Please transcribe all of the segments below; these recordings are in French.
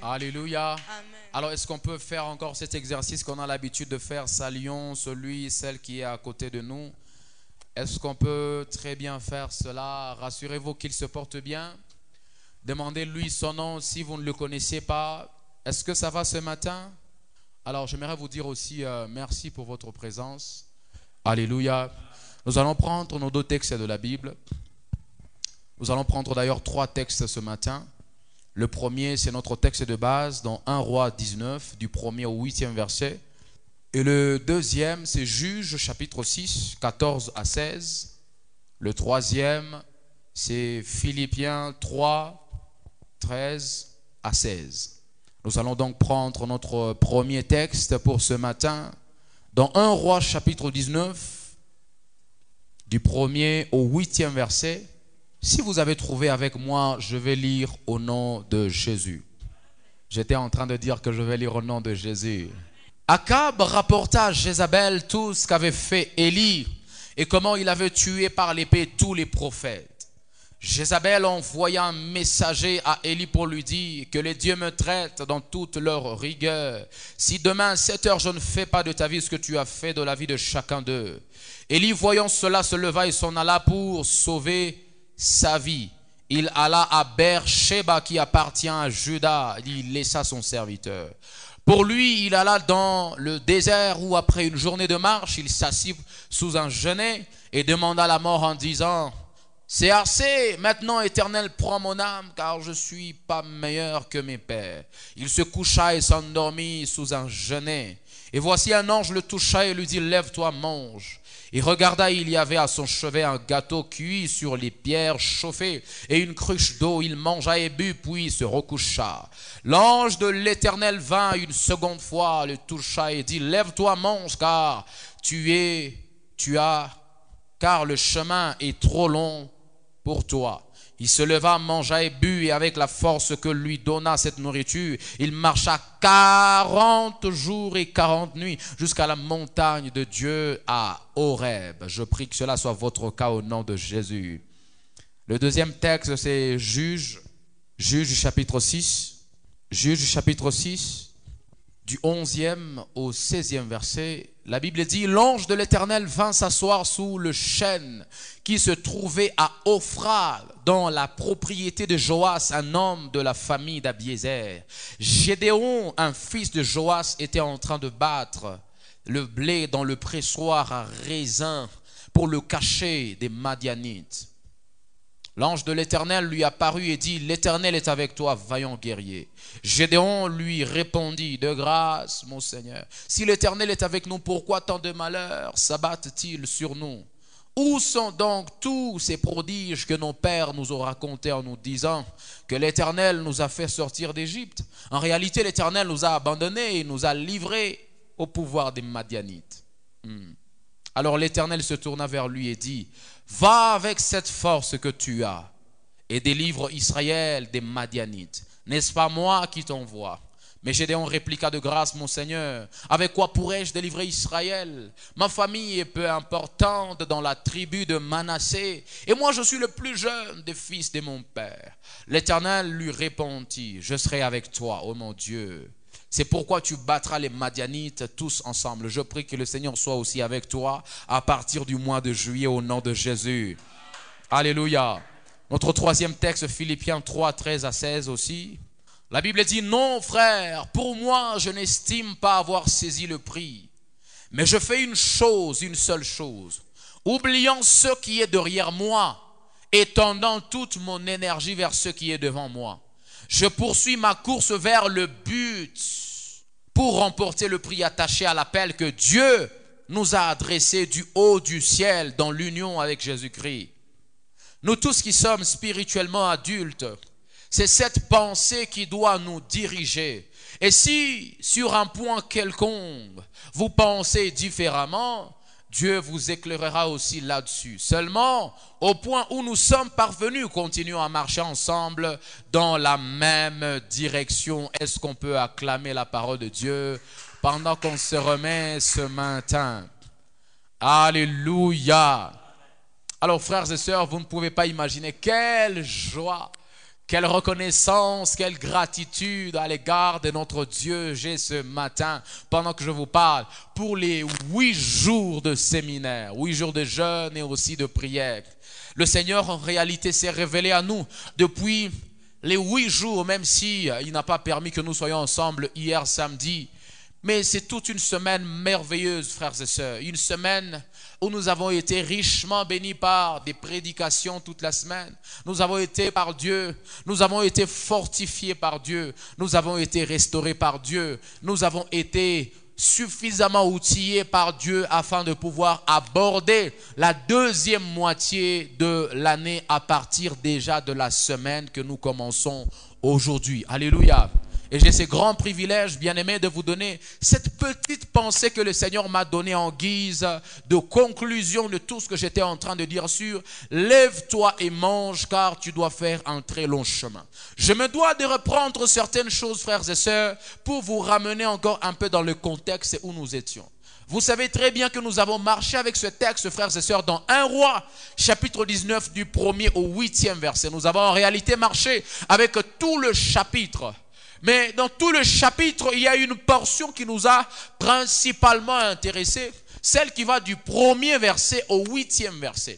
Alléluia. Amen. Alors, est-ce qu'on peut faire encore cet exercice qu'on a l'habitude de faire? Saluons celui, celle qui est à côté de nous. Est-ce qu'on peut très bien faire cela? Rassurez-vous qu'il se porte bien. Demandez-lui son nom si vous ne le connaissez pas. Est-ce que ça va ce matin? Alors, j'aimerais vous dire aussi merci pour votre présence. Alléluia. Nous allons prendre nos 2 textes de la Bible. Nous allons prendre d'ailleurs 3 textes ce matin. Le premier, c'est notre texte de base dans 1 Roi 19, du 1er au 8e verset. Et le deuxième, c'est Juges, chapitre 6, 14 à 16. Le troisième, c'est Philippiens 3, 13 à 16. Nous allons donc prendre notre premier texte pour ce matin dans 1 Roi, chapitre 19, du 1er au 8e verset. Si vous avez trouvé avec moi, je vais lire au nom de Jésus. J'étais en train de dire que je vais lire au nom de Jésus. Akab rapporta à Jézabel tout ce qu'avait fait Élie et comment il avait tué par l'épée tous les prophètes. Jézabel envoya un messager à Élie pour lui dire que les dieux me traitent dans toute leur rigueur. Si demain à 7 heures je ne fais pas de ta vie ce que tu as fait de la vie de chacun d'eux. Élie voyant cela se leva et s'en alla pour sauver sa vie. Il alla à Beersheba qui appartient à Juda. Il laissa son serviteur. Pour lui, il alla dans le désert où après une journée de marche, il s'assit sous un genêt et demanda la mort en disant: c'est assez, maintenant Éternel, prends mon âme, car je ne suis pas meilleur que mes pères. Il se coucha et s'endormit sous un genêt. Et voici un ange le toucha et lui dit: lève-toi, mange. Il regarda, il y avait à son chevet un gâteau cuit sur les pierres chauffées et une cruche d'eau. Il mangea et but, puis se recoucha. L'ange de l'Éternel vint une seconde fois, le toucha et dit: lève-toi, mange, car car le chemin est trop long pour toi. Il se leva, mangea et but, et avec la force que lui donna cette nourriture, il marcha 40 jours et 40 nuits jusqu'à la montagne de Dieu à Horeb. Je prie que cela soit votre cas au nom de Jésus. Le deuxième texte, c'est Juges chapitre 6. Juges chapitre 6, du 11e au 16e verset. La Bible dit: l'ange de l'Éternel vint s'asseoir sous le chêne qui se trouvait à Ophra, dans la propriété de Joas, un homme de la famille d'Abiézer. Gédéon, un fils de Joas, était en train de battre le blé dans le pressoir à raisin pour le cacher des Madianites. L'ange de l'Éternel lui apparut et dit: l'Éternel est avec toi, vaillant guerrier. Gédéon lui répondit: de grâce, mon Seigneur. Si l'Éternel est avec nous, pourquoi tant de malheurs s'abattent-ils sur nous? Où sont donc tous ces prodiges que nos pères nous ont racontés en nous disant que l'Éternel nous a fait sortir d'Égypte? En réalité, l'Éternel nous a abandonnés et nous a livrés au pouvoir des Madianites. Alors l'Éternel se tourna vers lui et dit: va avec cette force que tu as et délivre Israël des Madianites. N'est-ce pas moi qui t'envoie? Mais Gédéon répliqua: de grâce, mon Seigneur, avec quoi pourrais-je délivrer Israël? Ma famille est peu importante dans la tribu de Manassé, et moi je suis le plus jeune des fils de mon père. L'Éternel lui répondit: je serai avec toi, ô mon Dieu. C'est pourquoi tu battras les Madianites tous ensemble. Je prie que le Seigneur soit aussi avec toi à partir du mois de juillet au nom de Jésus. Alléluia. Notre troisième texte, Philippiens 3, 13 à 16 aussi. La Bible dit: non, frère, pour moi, je n'estime pas avoir saisi le prix. Mais je fais une seule chose. Oubliant ce qui est derrière moi et tendant toute mon énergie vers ce qui est devant moi. Je poursuis ma course vers le but pour remporter le prix attaché à l'appel que Dieu nous a adressé du haut du ciel dans l'union avec Jésus-Christ. Nous tous qui sommes spirituellement adultes, c'est cette pensée qui doit nous diriger. Et si sur un point quelconque vous pensez différemment, Dieu vous éclairera aussi là-dessus. Seulement, au point où nous sommes parvenus, continuons à marcher ensemble dans la même direction. Est-ce qu'on peut acclamer la parole de Dieu pendant qu'on se remet ce matin? Alléluia. Alors frères et sœurs, vous ne pouvez pas imaginer quelle joie, Quelle reconnaissance, quelle gratitude à l'égard de notre Dieu j'ai ce matin, pendant que je vous parle, pour les 8 jours de séminaire, 8 jours de jeûne et aussi de prière. Le Seigneur en réalité s'est révélé à nous depuis les 8 jours, même si il n'a pas permis que nous soyons ensemble hier samedi. Mais c'est toute une semaine merveilleuse, frères et sœurs. Une semaine où nous avons été richement bénis par des prédications toute la semaine. Nous avons été par Dieu. Nous avons été fortifiés par Dieu. Nous avons été restaurés par Dieu. Nous avons été suffisamment outillés par Dieu afin de pouvoir aborder la deuxième moitié de l'année à partir déjà de la semaine que nous commençons aujourd'hui. Alléluia. Et j'ai ce grand privilège, bien-aimé, de vous donner cette petite pensée que le Seigneur m'a donnée en guise de conclusion de tout ce que j'étais en train de dire sur « Lève-toi et mange car tu dois faire un très long chemin ». Je me dois de reprendre certaines choses, frères et sœurs, pour vous ramener encore un peu dans le contexte où nous étions. Vous savez très bien que nous avons marché avec ce texte, frères et sœurs, dans 1 Roi, chapitre 19, du 1er au 8e verset. Nous avons en réalité marché avec tout le chapitre. Mais dans tout le chapitre, il y a une portion qui nous a principalement intéressés, celle qui va du 1er verset au 8e verset.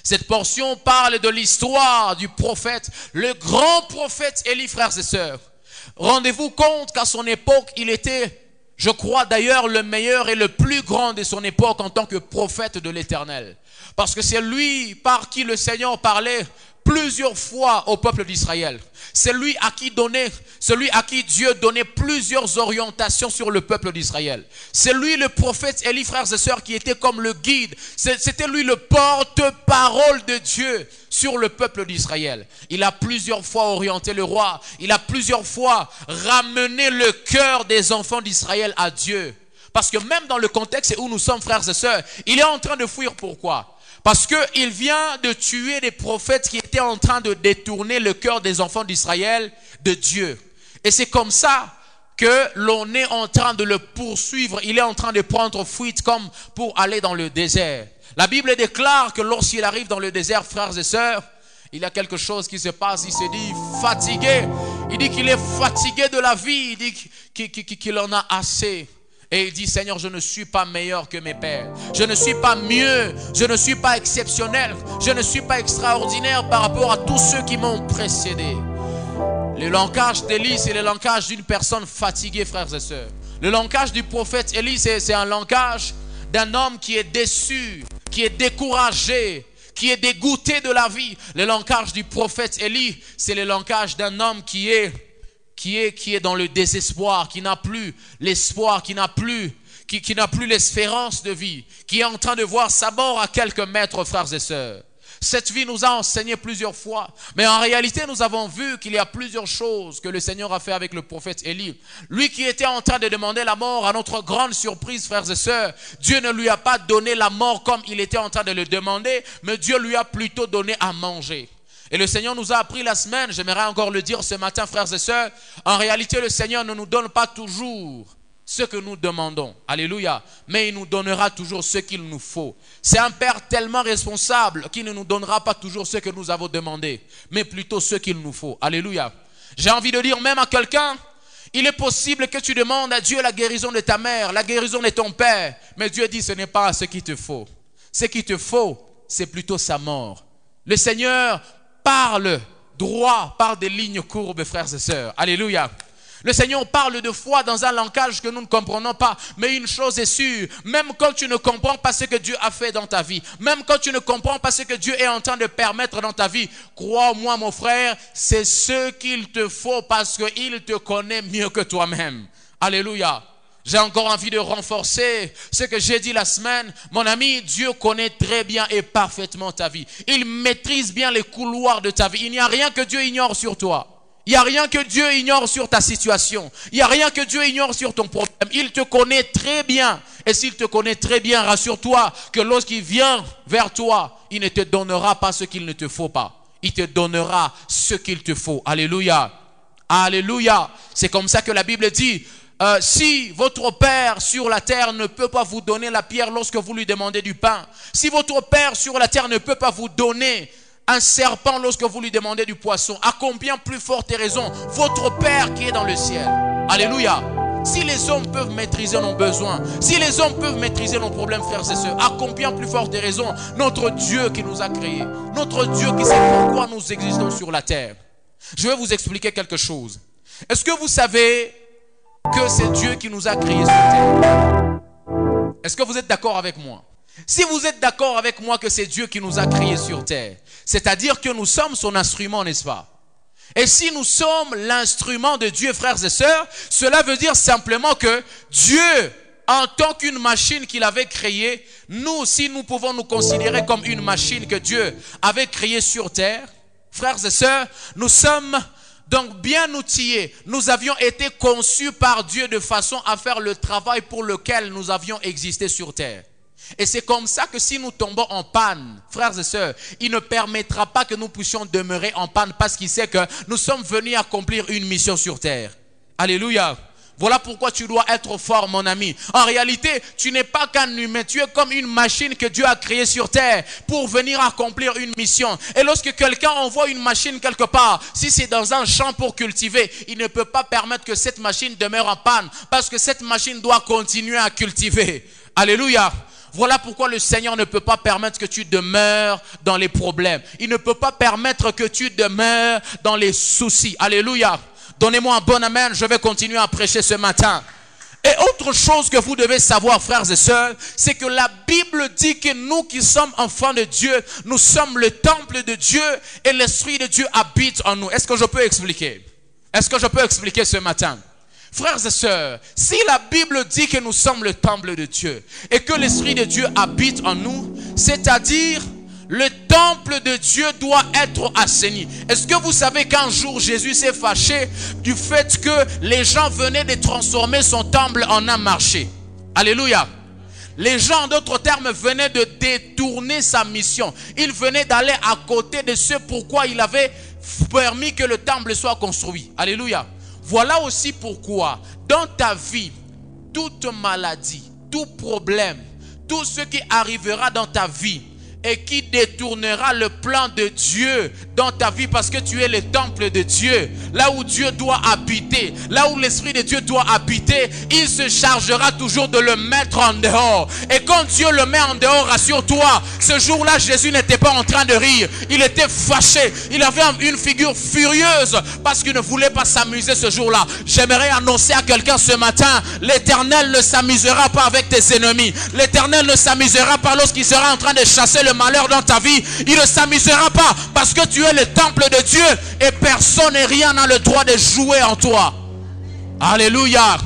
Cette portion parle de l'histoire du prophète, le grand prophète Élie, frères et sœurs. Rendez-vous compte qu'à son époque, il était, je crois d'ailleurs, le meilleur et le plus grand de son époque en tant que prophète de l'Éternel. Parce que c'est lui par qui le Seigneur parlait plusieurs fois au peuple d'Israël. C'est lui à qui Dieu donnait plusieurs orientations sur le peuple d'Israël. C'est lui le prophète Élie, frères et sœurs, qui était comme le guide. C'était lui le porte-parole de Dieu sur le peuple d'Israël. Il a plusieurs fois orienté le roi. Il a plusieurs fois ramené le cœur des enfants d'Israël à Dieu. Parce que même dans le contexte où nous sommes, frères et sœurs, il est en train de fuir. Pourquoi ? Parce qu'il vient de tuer des prophètes qui étaient en train de détourner le cœur des enfants d'Israël de Dieu. Et c'est comme ça que l'on est en train de le poursuivre. Il est en train de prendre fuite comme pour aller dans le désert. La Bible déclare que lorsqu'il arrive dans le désert, frères et sœurs, il y a quelque chose qui se passe. Il se dit fatigué. Il dit qu'il est fatigué de la vie. Il dit qu'il en a assez. Et il dit, Seigneur, je ne suis pas meilleur que mes pères. Je ne suis pas mieux. Je ne suis pas exceptionnel. Je ne suis pas extraordinaire par rapport à tous ceux qui m'ont précédé. Le langage d'Élie, c'est le langage d'une personne fatiguée, frères et sœurs. Le langage du prophète Élie, c'est un langage d'un homme qui est déçu, qui est découragé, qui est dégoûté de la vie. Le langage du prophète Élie, c'est le langage d'un homme qui est dans le désespoir, qui n'a plus l'espoir, qui n'a plus l'espérance de vie, qui est en train de voir sa mort à quelques mètres, frères et sœurs. Cette vie nous a enseigné plusieurs fois, mais en réalité nous avons vu qu'il y a plusieurs choses que le Seigneur a fait avec le prophète Élie. Lui qui était en train de demander la mort, à notre grande surprise, frères et sœurs, Dieu ne lui a pas donné la mort comme il était en train de le demander, mais Dieu lui a plutôt donné à manger. Et le Seigneur nous a appris la semaine, j'aimerais encore le dire ce matin, frères et sœurs, en réalité le Seigneur ne nous donne pas toujours ce que nous demandons, alléluia, mais il nous donnera toujours ce qu'il nous faut. C'est un Père tellement responsable qui ne nous donnera pas toujours ce que nous avons demandé, mais plutôt ce qu'il nous faut, alléluia. J'ai envie de dire même à quelqu'un, il est possible que tu demandes à Dieu la guérison de ta mère, la guérison de ton père, mais Dieu dit ce n'est pas ce qu'il te faut. Ce qu'il te faut, c'est plutôt sa mort. Le Seigneur parle droit par des lignes courbes, frères et sœurs. Alléluia. Le Seigneur parle de foi dans un langage que nous ne comprenons pas. Mais une chose est sûre, même quand tu ne comprends pas ce que Dieu a fait dans ta vie, même quand tu ne comprends pas ce que Dieu est en train de permettre dans ta vie, crois-moi mon frère, c'est ce qu'il te faut parce qu'il te connaît mieux que toi-même. Alléluia. J'ai encore envie de renforcer ce que j'ai dit la semaine. Mon ami, Dieu connaît très bien et parfaitement ta vie. Il maîtrise bien les couloirs de ta vie. Il n'y a rien que Dieu ignore sur toi. Il n'y a rien que Dieu ignore sur ta situation. Il n'y a rien que Dieu ignore sur ton problème. Il te connaît très bien. Et s'il te connaît très bien, rassure-toi que lorsqu'il vient vers toi, il ne te donnera pas ce qu'il ne te faut pas. Il te donnera ce qu'il te faut. Alléluia. Alléluia. C'est comme ça que la Bible dit... si votre père sur la terre ne peut pas vous donner la pierre lorsque vous lui demandez du pain, si votre père sur la terre ne peut pas vous donner un serpent lorsque vous lui demandez du poisson? À combien plus forte raison votre Père qui est dans le ciel? Alléluia. Si les hommes peuvent maîtriser nos besoins, si les hommes peuvent maîtriser nos problèmes, frères et sœurs, à combien plus forte raison notre Dieu qui nous a créés, notre Dieu qui sait pourquoi nous existons sur la terre. Je vais vous expliquer quelque chose. Est-ce que vous savez que c'est Dieu qui nous a créés sur terre? Est-ce que vous êtes d'accord avec moi? Si vous êtes d'accord avec moi que c'est Dieu qui nous a créés sur terre, c'est-à-dire que nous sommes son instrument, n'est-ce pas? Et si nous sommes l'instrument de Dieu, frères et sœurs, cela veut dire simplement que Dieu, en tant qu'une machine qu'il avait créée, nous aussi nous pouvons nous considérer comme une machine que Dieu avait créée sur terre. Frères et sœurs, nous sommes donc bien outillés. Nous avions été conçus par Dieu de façon à faire le travail pour lequel nous avions existé sur terre. Et c'est comme ça que si nous tombons en panne, frères et sœurs, il ne permettra pas que nous puissions demeurer en panne parce qu'il sait que nous sommes venus accomplir une mission sur terre. Alléluia. Voilà pourquoi tu dois être fort, mon ami. En réalité, tu n'es pas qu'un humain, tu es comme une machine que Dieu a créée sur terre pour venir accomplir une mission. Et lorsque quelqu'un envoie une machine quelque part, si c'est dans un champ pour cultiver, il ne peut pas permettre que cette machine demeure en panne parce que cette machine doit continuer à cultiver. Alléluia. Voilà pourquoi le Seigneur ne peut pas permettre que tu demeures dans les problèmes. Il ne peut pas permettre que tu demeures dans les soucis. Alléluia. Donnez-moi un bon amen, je vais continuer à prêcher ce matin. Et autre chose que vous devez savoir, frères et sœurs, c'est que la Bible dit que nous qui sommes enfants de Dieu, nous sommes le temple de Dieu et l'Esprit de Dieu habite en nous. Est-ce que je peux expliquer? Est-ce que je peux expliquer ce matin? Frères et sœurs, si la Bible dit que nous sommes le temple de Dieu et que l'Esprit de Dieu habite en nous, c'est-à-dire le temple de Dieu doit être assaini. Est-ce que vous savez qu'un jour Jésus s'est fâché du fait que les gens venaient de transformer son temple en un marché? Alléluia. Les gens, en d'autres termes, venaient de détourner sa mission. Ils venaient d'aller à côté de ce pourquoi il avait permis que le temple soit construit. Alléluia. Voilà aussi pourquoi, dans ta vie, toute maladie, tout problème, tout ce qui arrivera dans ta vie et qui détournera le plan de Dieu dans ta vie parce que tu es le temple de Dieu, là où Dieu doit habiter, là où l'Esprit de Dieu doit habiter, il se chargera toujours de le mettre en dehors. Et quand Dieu le met en dehors, rassure-toi, ce jour-là, Jésus n'était pas en train de rire, il était fâché, il avait une figure furieuse parce qu'il ne voulait pas s'amuser ce jour-là. J'aimerais annoncer à quelqu'un ce matin, l'Éternel ne s'amusera pas avec tes ennemis, l'Éternel ne s'amusera pas lorsqu'il sera en train de chasser le malheur dans ta vie. Il ne s'amusera pas parce que tu es le temple de Dieu et personne et rien n'a le droit de jouer en toi. Alléluia.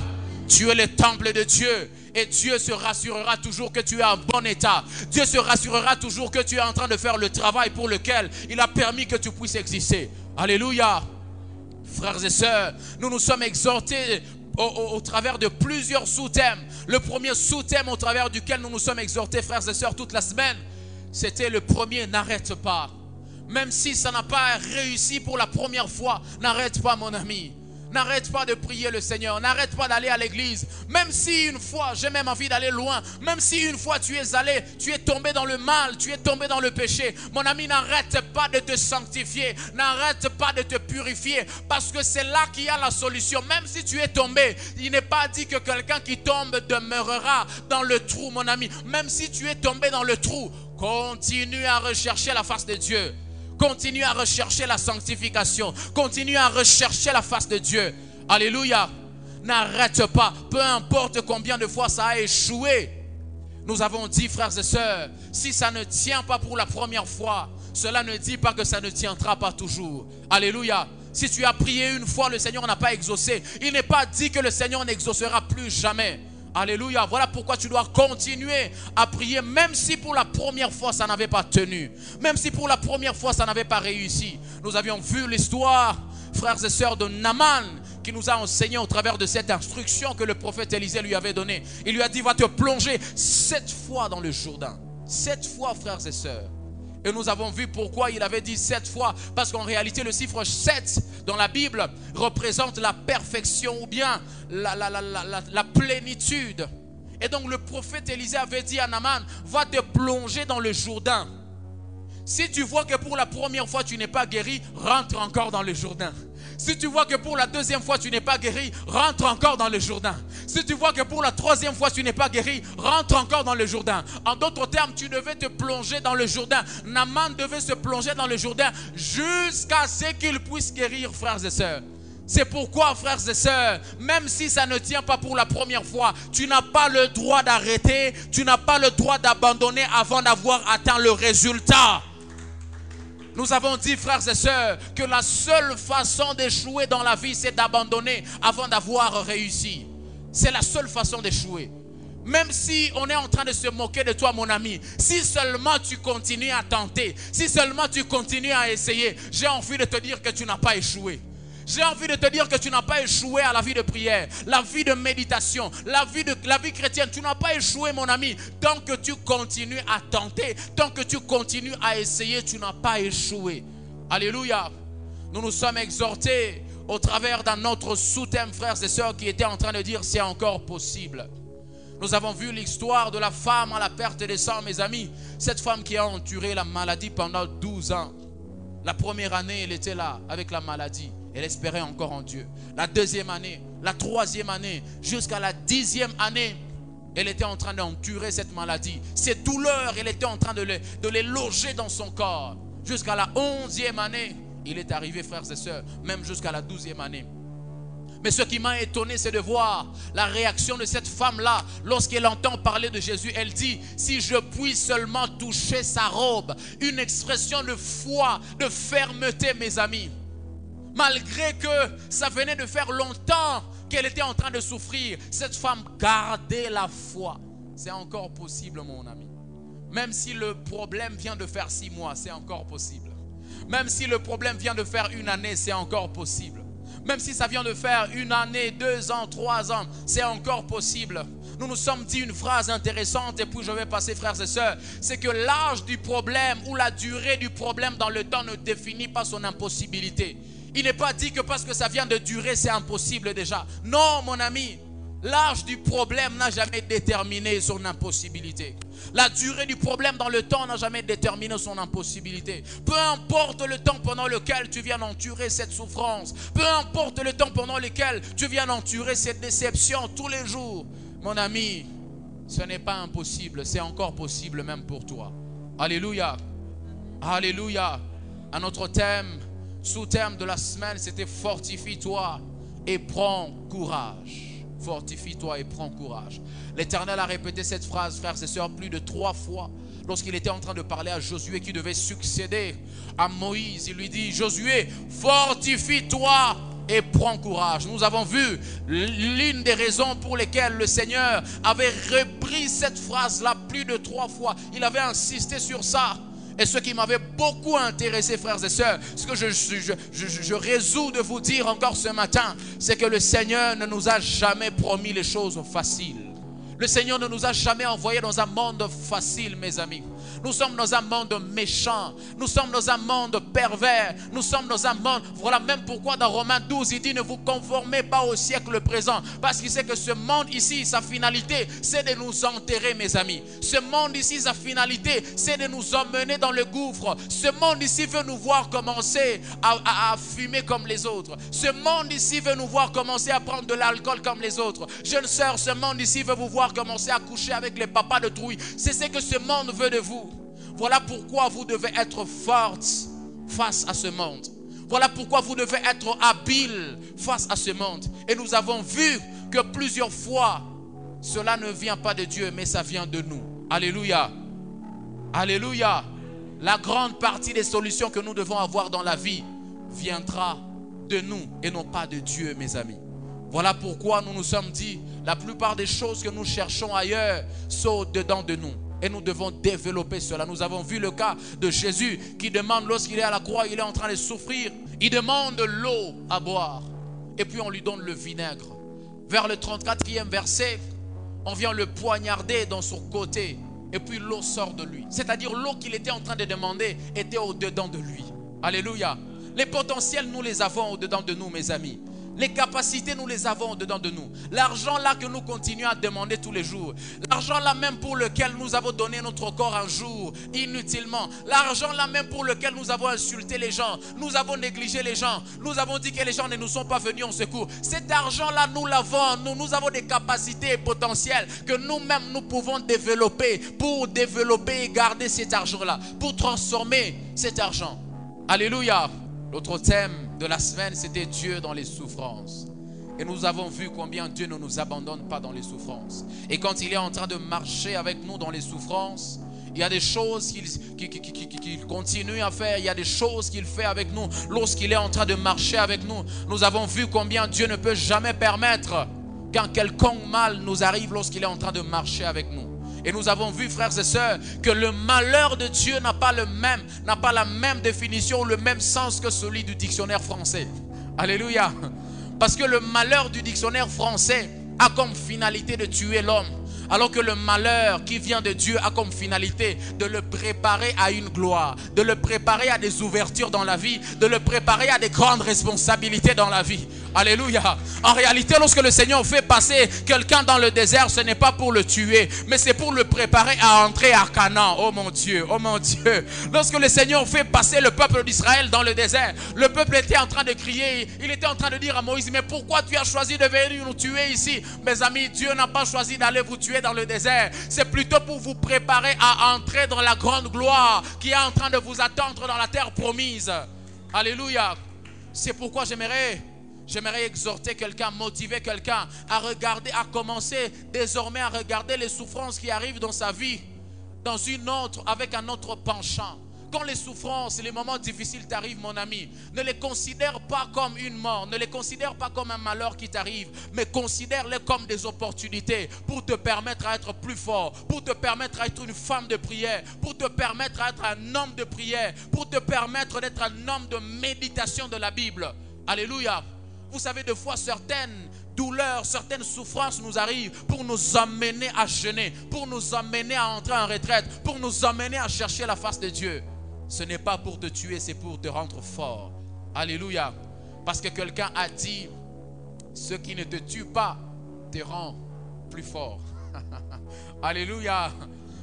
Tu es le temple de Dieu et Dieu se rassurera toujours que tu es en bon état. Dieu se rassurera toujours que tu es en train de faire le travail pour lequel il a permis que tu puisses exister. Alléluia. Frères et sœurs, nous nous sommes exhortés au travers de plusieurs sous-thèmes. Le premier sous-thème au travers duquel nous nous sommes exhortés, frères et sœurs, toute la semaine, c'était le premier, n'arrête pas. Même si ça n'a pas réussi pour la première fois, n'arrête pas, mon ami. N'arrête pas de prier le Seigneur. N'arrête pas d'aller à l'église. Même si une fois, j'ai même envie d'aller loin. Même si une fois tu es allé, tu es tombé dans le mal, tu es tombé dans le péché. Mon ami, n'arrête pas de te sanctifier. N'arrête pas de te purifier. Parce que c'est là qu'il y a la solution. Même si tu es tombé, il n'est pas dit que quelqu'un qui tombe demeurera dans le trou, mon ami. Même si tu es tombé dans le trou, continue à rechercher la face de Dieu. Continue à rechercher la sanctification. Continue à rechercher la face de Dieu. Alléluia. N'arrête pas. Peu importe combien de fois ça a échoué. Nous avons dit, frères et sœurs, si ça ne tient pas pour la première fois, cela ne dit pas que ça ne tiendra pas toujours. Alléluia. Si tu as prié une fois, le Seigneur n'a pas exaucé. Il n'est pas dit que le Seigneur n'exaucera plus jamais. Alléluia. Voilà pourquoi tu dois continuer à prier, même si pour la première fois ça n'avait pas tenu, même si pour la première fois ça n'avait pas réussi. Nous avions vu l'histoire, frères et sœurs, de Naaman, qui nous a enseigné au travers de cette instruction que le prophète Élisée lui avait donnée. Il lui a dit, va te plonger 7 fois dans le Jourdain. 7 fois, frères et sœurs. Et nous avons vu pourquoi il avait dit 7 fois. Parce qu'en réalité, le chiffre 7 dans la Bible représente la perfection ou bien la plénitude. Et donc le prophète Élisée avait dit à Naaman, va te plonger dans le Jourdain Si tu vois que pour la première fois tu n'es pas guéri, rentre encore dans le Jourdain. Si tu vois que pour la deuxième fois tu n'es pas guéri, rentre encore dans le Jourdain. Si tu vois que pour la troisième fois tu n'es pas guéri, rentre encore dans le Jourdain. En d'autres termes, tu devais te plonger dans le Jourdain. Naaman devait se plonger dans le Jourdain jusqu'à ce qu'il puisse guérir, frères et sœurs. C'est pourquoi, frères et sœurs, même si ça ne tient pas pour la première fois, tu n'as pas le droit d'arrêter, tu n'as pas le droit d'abandonner avant d'avoir atteint le résultat. Nous avons dit, frères et sœurs, que la seule façon d'échouer dans la vie, c'est d'abandonner avant d'avoir réussi. C'est la seule façon d'échouer. Même si on est en train de se moquer de toi, mon ami, si seulement tu continues à tenter, si seulement tu continues à essayer, j'ai envie de te dire que tu n'as pas échoué. J'ai envie de te dire que tu n'as pas échoué à la vie de prière, la vie de méditation, la vie chrétienne. Tu n'as pas échoué, mon ami. Tant que tu continues à tenter, tant que tu continues à essayer, tu n'as pas échoué. Alléluia. Nous nous sommes exhortés au travers d'un autre sous-thème, frères et sœurs, qui était en train de dire c'est encore possible. Nous avons vu l'histoire de la femme à la perte des sangs, mes amis. Cette femme qui a enduré la maladie pendant 12 ans. La première année, elle était là avec la maladie. Elle espérait encore en Dieu. La deuxième année, la troisième année, jusqu'à la 10e année, elle était en train d'endurer cette maladie. Ces douleurs, elle était en train de les loger dans son corps. Jusqu'à la 11e année, il est arrivé, frères et sœurs, même jusqu'à la 12e année. Mais ce qui m'a étonné, c'est de voir la réaction de cette femme-là. Lorsqu'elle entend parler de Jésus, elle dit, si je puis seulement toucher sa robe. Une expression de foi, de fermeté, mes amis. Malgré que ça venait de faire longtemps qu'elle était en train de souffrir, cette femme gardait la foi. C'est encore possible, mon ami. Même si le problème vient de faire 6 mois, c'est encore possible. Même si le problème vient de faire 1 année, c'est encore possible. Même si ça vient de faire 1 année, 2 ans, 3 ans, c'est encore possible. Nous nous sommes dit une phrase intéressante et puis je vais passer, frères et sœurs. C'est que l'âge du problème ou la durée du problème dans le temps ne définit pas son impossibilité. Il n'est pas dit que parce que ça vient de durer, c'est impossible déjà. Non, mon ami, l'âge du problème n'a jamais déterminé son impossibilité. La durée du problème dans le temps n'a jamais déterminé son impossibilité. Peu importe le temps pendant lequel tu viens d'endurer cette souffrance, peu importe le temps pendant lequel tu viens d'endurer cette déception tous les jours, mon ami, ce n'est pas impossible, c'est encore possible même pour toi. Alléluia. Alléluia. À notre thème, sous-thème de la semaine, c'était fortifie-toi et prends courage. Fortifie-toi et prends courage. L'Éternel a répété cette phrase, frères et sœurs, plus de 3 fois. Lorsqu'il était en train de parler à Josué qui devait succéder à Moïse, il lui dit, Josué, fortifie-toi et prends courage. Nous avons vu l'une des raisons pour lesquelles le Seigneur avait repris cette phrase-là plus de 3 fois. Il avait insisté sur ça. Et ce qui m'avait beaucoup intéressé, frères et sœurs, ce que je résous de vous dire encore ce matin, c'est que le Seigneur ne nous a jamais promis les choses faciles. Le Seigneur ne nous a jamais envoyés dans un monde facile, mes amis. Nous sommes dans un monde méchant. Nous sommes dans un monde pervers. Nous sommes dans un monde... Voilà même pourquoi dans Romains 12, il dit ne vous conformez pas au siècle présent. Parce qu'il sait que ce monde ici, sa finalité, c'est de nous enterrer, mes amis. Ce monde ici, sa finalité, c'est de nous emmener dans le gouffre. Ce monde ici veut nous voir commencer à fumer comme les autres. Ce monde ici veut nous voir commencer à prendre de l'alcool comme les autres. Jeune sœur, ce monde ici veut vous voir commencer à coucher avec les papas de trouille. C'est ce que ce monde veut de vous. Voilà pourquoi vous devez être forte face à ce monde. Voilà pourquoi vous devez être habile face à ce monde. Et nous avons vu que plusieurs fois, cela ne vient pas de Dieu, mais ça vient de nous. Alléluia. Alléluia. La grande partie des solutions que nous devons avoir dans la vie viendra de nous et non pas de Dieu, mes amis. Voilà pourquoi nous nous sommes dit, la plupart des choses que nous cherchons ailleurs sont au-dedans de nous. Et nous devons développer cela. Nous avons vu le cas de Jésus qui demande, lorsqu'il est à la croix, il est en train de souffrir. Il demande l'eau à boire. Et puis on lui donne le vinaigre. Vers le 34e verset, on vient le poignarder dans son côté. Et puis l'eau sort de lui. C'est-à-dire l'eau qu'il était en train de demander était au-dedans de lui. Alléluia. Les potentiels, nous les avons au-dedans de nous, mes amis. Les capacités, nous les avons dedans de nous. L'argent là que nous continuons à demander tous les jours. L'argent là même pour lequel nous avons donné notre corps un jour, inutilement. L'argent là même pour lequel nous avons insulté les gens. Nous avons négligé les gens. Nous avons dit que les gens ne nous sont pas venus en secours. Cet argent là, nous l'avons. Nous avons des capacités potentielles que nous-mêmes nous pouvons développer pour développer et garder cet argent là. Pour transformer cet argent. Alléluia. L'autre thème de la semaine, c'était Dieu dans les souffrances. Et nous avons vu combien Dieu ne nous abandonne pas dans les souffrances. Et quand il est en train de marcher avec nous dans les souffrances, il y a des choses qu'il continue à faire. Il y a des choses qu'il fait avec nous lorsqu'il est en train de marcher avec nous. Nous avons vu combien Dieu ne peut jamais permettre qu'un quelconque mal nous arrive lorsqu'il est en train de marcher avec nous. Et nous avons vu, frères et sœurs, que le malheur de Dieu n'a pas la même définition ou le même sens que celui du dictionnaire français. Alléluia. Parce que le malheur du dictionnaire français a comme finalité de tuer l'homme. Alors que le malheur qui vient de Dieu a comme finalité de le préparer à une gloire, de le préparer à des ouvertures dans la vie, de le préparer à des grandes responsabilités dans la vie. Alléluia. En réalité, lorsque le Seigneur fait passer quelqu'un dans le désert, ce n'est pas pour le tuer, mais c'est pour le préparer à entrer à Canaan. Oh mon Dieu, oh mon Dieu. Lorsque le Seigneur fait passer le peuple d'Israël dans le désert, le peuple était en train de crier, il était en train de dire à Moïse, mais pourquoi tu as choisi de venir nous tuer ici? Mes amis, Dieu n'a pas choisi d'aller vous tuer dans le désert. C'est plutôt pour vous préparer à entrer dans la grande gloire qui est en train de vous attendre dans la terre promise. Alléluia. C'est pourquoi j'aimerais exhorter quelqu'un, motiver quelqu'un à regarder, à commencer désormais à regarder les souffrances qui arrivent dans sa vie, dans une autre, avec un autre penchant. Quand les souffrances, les moments difficiles t'arrivent, mon ami, ne les considère pas comme une mort, ne les considère pas comme un malheur qui t'arrive, mais considère-les comme des opportunités pour te permettre à être plus fort, pour te permettre à être une femme de prière, pour te permettre à être un homme de prière, pour te permettre d'être un homme de méditation de la Bible. Alléluia. Vous savez, des fois, certaines douleurs, certaines souffrances nous arrivent pour nous amener à jeûner, pour nous amener à entrer en retraite, pour nous amener à chercher la face de Dieu. Ce n'est pas pour te tuer, c'est pour te rendre fort. Alléluia. Parce que quelqu'un a dit, ce qui ne te tue pas te rend plus fort. Alléluia.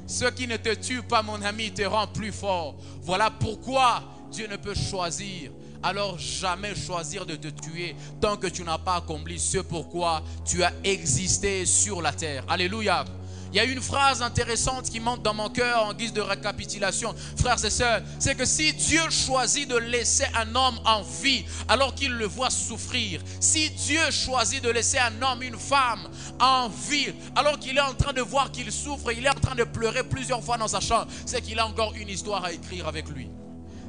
Ce qui ne te tue pas, mon ami, te rend plus fort. Voilà pourquoi Dieu ne peut choisir. Alors jamais choisir de te tuer tant que tu n'as pas accompli ce pourquoi tu as existé sur la terre. Alléluia. Il y a une phrase intéressante qui monte dans mon cœur en guise de récapitulation. Frères et sœurs, c'est que si Dieu choisit de laisser un homme en vie alors qu'il le voit souffrir, si Dieu choisit de laisser un homme, une femme en vie alors qu'il est en train de voir qu'il souffre, il est en train de pleurer plusieurs fois dans sa chambre, c'est qu'il a encore une histoire à écrire avec lui.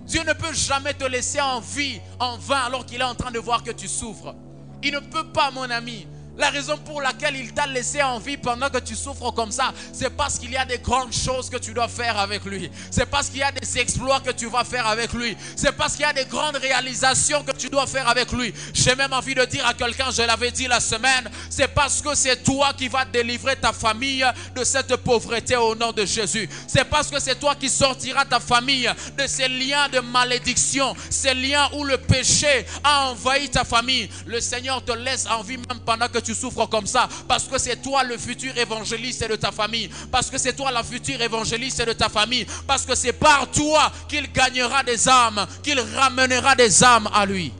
Dieu ne peut jamais te laisser en vie, en vain, alors qu'il est en train de voir que tu souffres. Il ne peut pas, mon ami. La raison pour laquelle il t'a laissé en vie pendant que tu souffres comme ça, c'est parce qu'il y a des grandes choses que tu dois faire avec lui. C'est parce qu'il y a des exploits que tu vas faire avec lui. C'est parce qu'il y a des grandes réalisations que tu dois faire avec lui. J'ai même envie de dire à quelqu'un, je l'avais dit la semaine, c'est parce que c'est toi qui vas délivrer ta famille de cette pauvreté au nom de Jésus. C'est parce que c'est toi qui sortiras ta famille de ces liens de malédiction, ces liens où le péché a envahi ta famille. Le Seigneur te laisse en vie même pendant que tu souffres comme ça, parce que c'est toi le futur évangéliste de ta famille, parce que c'est toi la future évangéliste de ta famille, parce que c'est par toi qu'il gagnera des âmes, qu'il ramènera des âmes à lui.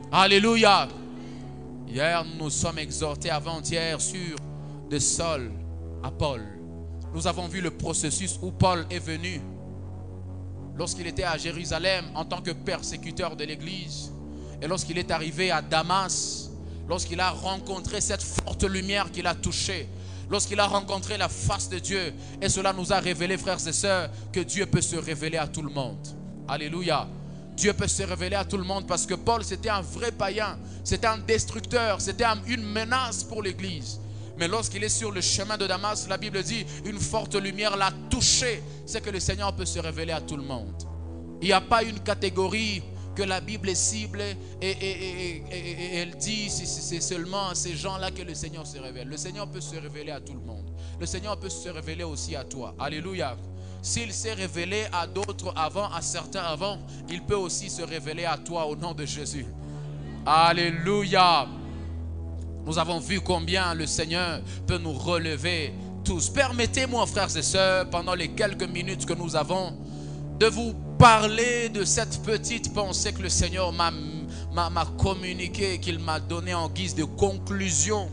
Alléluia. Hier nous sommes exhortés avant-hier sur de Saul à Paul. Nous avons vu le processus où Paul est venu lorsqu'il était à Jérusalem en tant que persécuteur de l'église, et lorsqu'il est arrivé à Damas, lorsqu'il a rencontré cette forte lumière qu'il a touchée, lorsqu'il a rencontré la face de Dieu, et cela nous a révélé, frères et sœurs, que Dieu peut se révéler à tout le monde. Alléluia. Dieu peut se révéler à tout le monde, parce que Paul, c'était un vrai païen, c'était un destructeur, c'était une menace pour l'église. Mais lorsqu'il est sur le chemin de Damas, la Bible dit, une forte lumière l'a touché. C'est que le Seigneur peut se révéler à tout le monde. Il n'y a pas une catégorie que la Bible cible et elle dit c'est seulement à ces gens-là que le Seigneur se révèle. Le Seigneur peut se révéler à tout le monde. Le Seigneur peut se révéler aussi à toi. Alléluia. S'il s'est révélé à d'autres avant, à certains avant, il peut aussi se révéler à toi au nom de Jésus. Alléluia. Nous avons vu combien le Seigneur peut nous relever tous. Permettez-moi, frères et sœurs, pendant les quelques minutes que nous avons, de vous parler de cette petite pensée que le Seigneur m'a communiquée, qu'il m'a donnée en guise de conclusion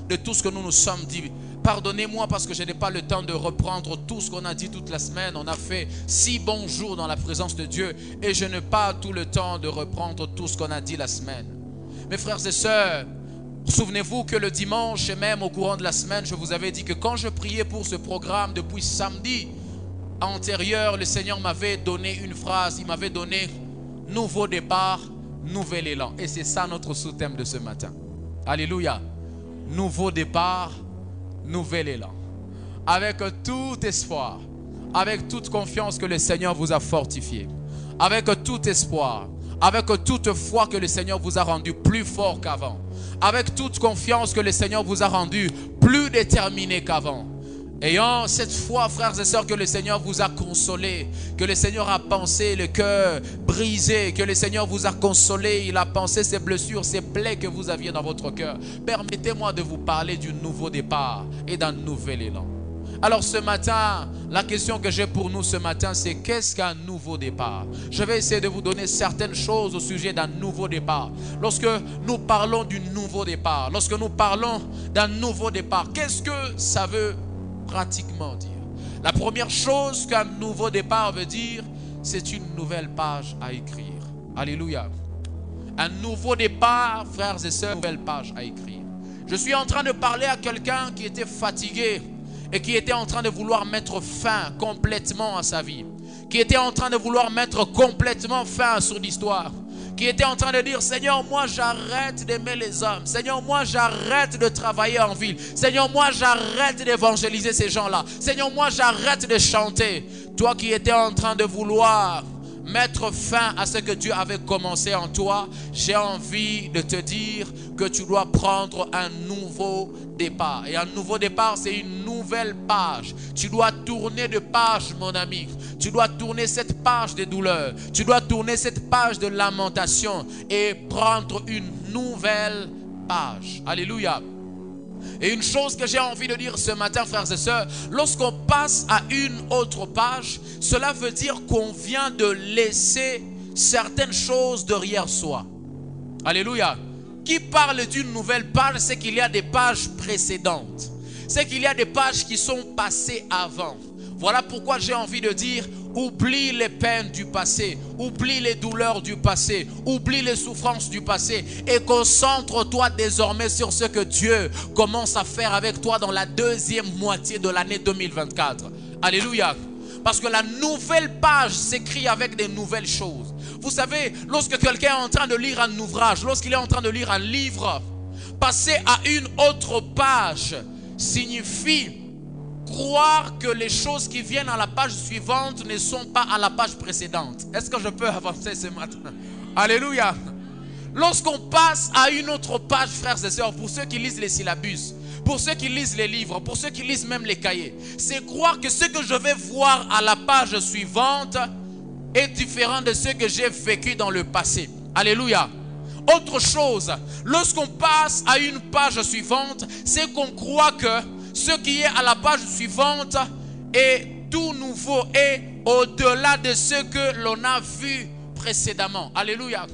de tout ce que nous nous sommes dit. Pardonnez-moi parce que je n'ai pas le temps de reprendre tout ce qu'on a dit toute la semaine. On a fait 6 bons jours dans la présence de Dieu et je n'ai pas tout le temps de reprendre tout ce qu'on a dit la semaine. Mes frères et sœurs, souvenez-vous que le dimanche et même au courant de la semaine, je vous avais dit que quand je priais pour ce programme depuis samedi antérieur, le Seigneur m'avait donné une phrase, il m'avait donné nouveau départ, nouvel élan. Et c'est ça notre sous-thème de ce matin. Alléluia. Nouveau départ, nouvel élan. Avec tout espoir, avec toute confiance que le Seigneur vous a fortifié, avec tout espoir, avec toute foi que le Seigneur vous a rendu plus fort qu'avant, avec toute confiance que le Seigneur vous a rendu plus déterminé qu'avant. Ayant cette foi, frères et sœurs, que le Seigneur vous a consolé, que le Seigneur a pansé le cœur brisé, que le Seigneur vous a consolé, il a pansé ces blessures, ces plaies que vous aviez dans votre cœur. Permettez-moi de vous parler du nouveau départ et d'un nouvel élan. Alors ce matin, la question que j'ai pour nous ce matin, c'est qu'est-ce qu'un nouveau départ? Je vais essayer de vous donner certaines choses au sujet d'un nouveau départ. Lorsque nous parlons du nouveau départ, lorsque nous parlons d'un nouveau départ, qu'est-ce que ça veut pratiquement dire? La première chose qu'un nouveau départ veut dire, c'est une nouvelle page à écrire. Alléluia. Un nouveau départ, frères et sœurs, une nouvelle page à écrire. Je suis en train de parler à quelqu'un qui était fatigué et qui était en train de vouloir mettre fin complètement à sa vie, qui était en train de vouloir mettre complètement fin à son histoire, qui était en train de dire: Seigneur, moi j'arrête d'aimer les hommes. Seigneur, moi j'arrête de travailler en ville. Seigneur, moi j'arrête d'évangéliser ces gens-là. Seigneur, moi j'arrête de chanter. Toi qui étais en train de vouloir mettre fin à ce que Dieu avait commencé en toi, j'ai envie de te dire que tu dois prendre un nouveau départ. Et un nouveau départ, c'est une nouvelle page. Tu dois tourner de page, mon ami. Tu dois tourner cette page de douleur. Tu dois tourner cette page de lamentation et prendre une nouvelle page. Alléluia. Et une chose que j'ai envie de dire ce matin, frères et sœurs, lorsqu'on passe à une autre page, cela veut dire qu'on vient de laisser certaines choses derrière soi. Alléluia. Qui parle d'une nouvelle page, c'est qu'il y a des pages précédentes. C'est qu'il y a des pages qui sont passées avant. Voilà pourquoi j'ai envie de dire: oublie les peines du passé, oublie les douleurs du passé, oublie les souffrances du passé et concentre-toi désormais sur ce que Dieu commence à faire avec toi dans la deuxième moitié de l'année 2024. Alléluia. Parce que la nouvelle page s'écrit avec des nouvelles choses. Vous savez, lorsque quelqu'un est en train de lire un ouvrage, lorsqu'il est en train de lire un livre, passer à une autre page signifie croire que les choses qui viennent à la page suivante ne sont pas à la page précédente. Est-ce que je peux avancer ce matin? Alléluia. Lorsqu'on passe à une autre page, frères et sœurs, pour ceux qui lisent les syllabus, pour ceux qui lisent les livres, pour ceux qui lisent même les cahiers, c'est croire que ce que je vais voir à la page suivante est différent de ce que j'ai vécu dans le passé. Alléluia. Autre chose, lorsqu'on passe à une page suivante, c'est qu'on croit que ce qui est à la page suivante est tout nouveau et au-delà de ce que l'on a vu précédemment. Alléluia.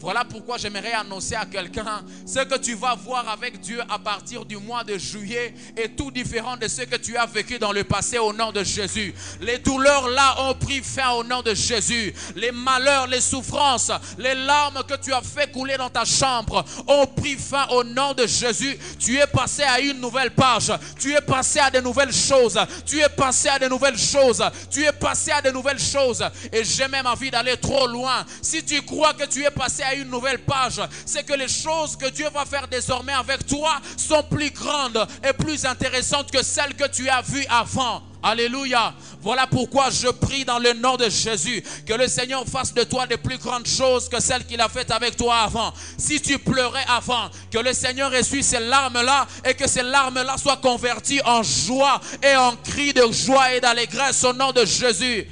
Voilà pourquoi j'aimerais annoncer à quelqu'un: ce que tu vas voir avec Dieu à partir du mois de juillet est tout différent de ce que tu as vécu dans le passé au nom de Jésus. Les douleurs là ont pris fin au nom de Jésus. Les malheurs, les souffrances, les larmes que tu as fait couler dans ta chambre ont pris fin au nom de Jésus. Tu es passé à une nouvelle page. Tu es passé à de nouvelles choses. Tu es passé à de nouvelles choses. Tu es passé à de nouvelles choses. Et j'ai même envie d'aller trop loin. Si tu crois que tu es passé à une nouvelle page, c'est que les choses que Dieu va faire désormais avec toi sont plus grandes et plus intéressantes que celles que tu as vues avant. Alléluia. Voilà pourquoi je prie dans le nom de Jésus que le Seigneur fasse de toi de plus grandes choses que celles qu'il a faites avec toi avant. Si tu pleurais avant, que le Seigneur essuie ces larmes-là et que ces larmes-là soient converties en joie et en cris de joie et d'allégresse au nom de Jésus.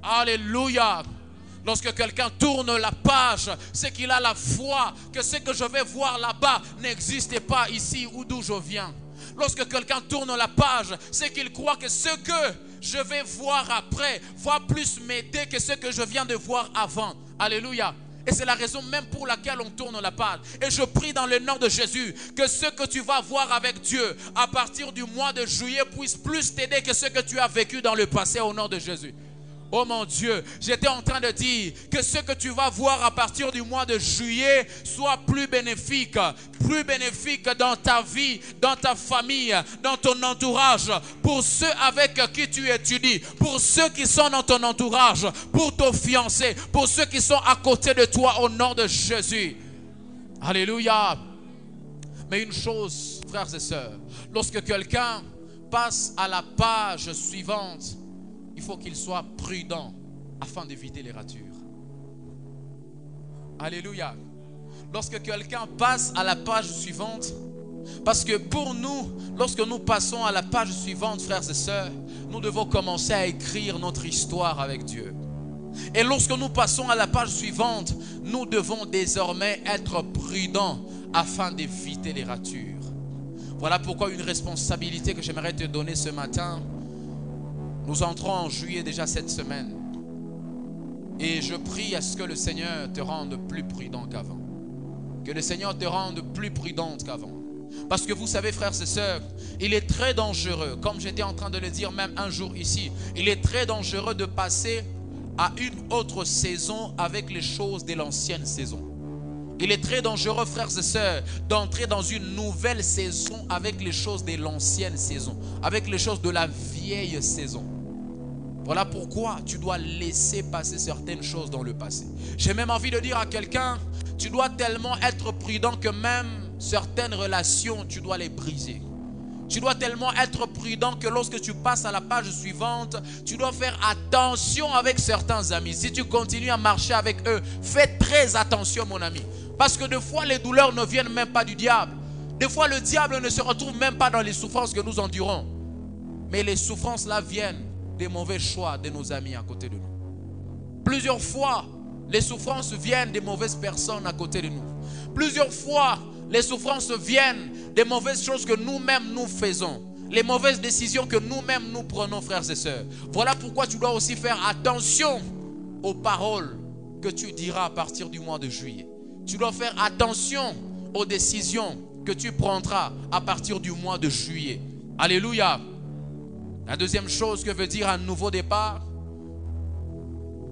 Alléluia. Lorsque quelqu'un tourne la page, c'est qu'il a la foi que ce que je vais voir là-bas n'existe pas ici ou d'où je viens. Lorsque quelqu'un tourne la page, c'est qu'il croit que ce que je vais voir après va plus m'aider que ce que je viens de voir avant. Alléluia. Et c'est la raison même pour laquelle on tourne la page. Et je prie dans le nom de Jésus que ce que tu vas voir avec Dieu à partir du mois de juillet puisse plus t'aider que ce que tu as vécu dans le passé au nom de Jésus. Oh mon Dieu, j'étais en train de dire que ce que tu vas voir à partir du mois de juillet soit plus bénéfique dans ta vie, dans ta famille, dans ton entourage, pour ceux avec qui tu étudies, pour ceux qui sont dans ton entourage, pour ton fiancé, pour ceux qui sont à côté de toi au nom de Jésus. Alléluia. Mais une chose, frères et sœurs, lorsque quelqu'un passe à la page suivante, il faut qu'il soit prudent afin d'éviter les ratures. Alléluia. Lorsque quelqu'un passe à la page suivante, parce que pour nous, lorsque nous passons à la page suivante, frères et sœurs, nous devons commencer à écrire notre histoire avec Dieu. Et lorsque nous passons à la page suivante, nous devons désormais être prudents afin d'éviter les ratures. Voilà pourquoi une responsabilité que j'aimerais te donner ce matin. Nous entrons en juillet déjà cette semaine. Et je prie à ce que le Seigneur te rende plus prudent qu'avant. Que le Seigneur te rende plus prudente qu'avant. Parce que vous savez, frères et sœurs, il est très dangereux, comme j'étais en train de le dire même un jour ici, il est très dangereux de passer à une autre saison avec les choses de l'ancienne saison. Il est très dangereux, frères et sœurs, d'entrer dans une nouvelle saison avec les choses de l'ancienne saison, avec les choses de la vieille saison. Voilà pourquoi tu dois laisser passer certaines choses dans le passé. J'ai même envie de dire à quelqu'un, tu dois tellement être prudent que même certaines relations, tu dois les briser. Tu dois tellement être prudent que lorsque tu passes à la page suivante, tu dois faire attention avec certains amis. Si tu continues à marcher avec eux, fais très attention, mon ami. Parce que des fois, les douleurs ne viennent même pas du diable. Des fois, le diable ne se retrouve même pas dans les souffrances que nous endurons. Mais les souffrances là viennent des mauvais choix de nos amis à côté de nous. Plusieurs fois, les souffrances viennent des mauvaises personnes à côté de nous. Plusieurs fois, les souffrances viennent des mauvaises choses que nous-mêmes nous faisons. Les mauvaises décisions que nous-mêmes nous prenons, frères et sœurs. Voilà pourquoi tu dois aussi faire attention aux paroles que tu diras à partir du mois de juillet. Tu dois faire attention aux décisions que tu prendras à partir du mois de juillet. Alléluia. La deuxième chose que veut dire un nouveau départ.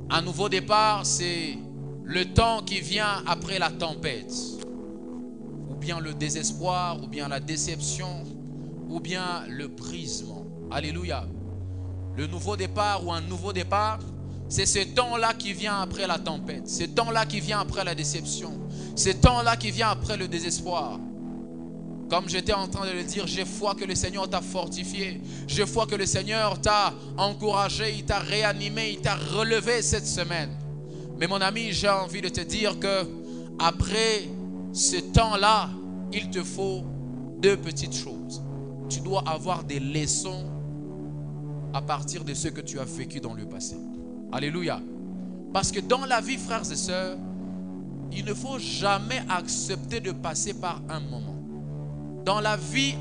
Un nouveau départ, c'est le temps qui vient après la tempête. Ou bien le désespoir, ou bien la déception, ou bien le brisement. Alléluia. Le nouveau départ ou un nouveau départ, c'est ce temps-là qui vient après la tempête. Ce temps-là qui vient après la déception. Ce temps-là qui vient après le désespoir. Comme j'étais en train de le dire, j'ai foi que le Seigneur t'a fortifié. J'ai foi que le Seigneur t'a encouragé, il t'a réanimé, il t'a relevé cette semaine. Mais mon ami, j'ai envie de te dire que après ce temps-là, il te faut deux petites choses. Tu dois avoir des leçons à partir de ce que tu as vécu dans le passé. Alléluia. Parce que dans la vie, frères et sœurs, il ne faut jamais accepter de passer par un moment. Dans la vie,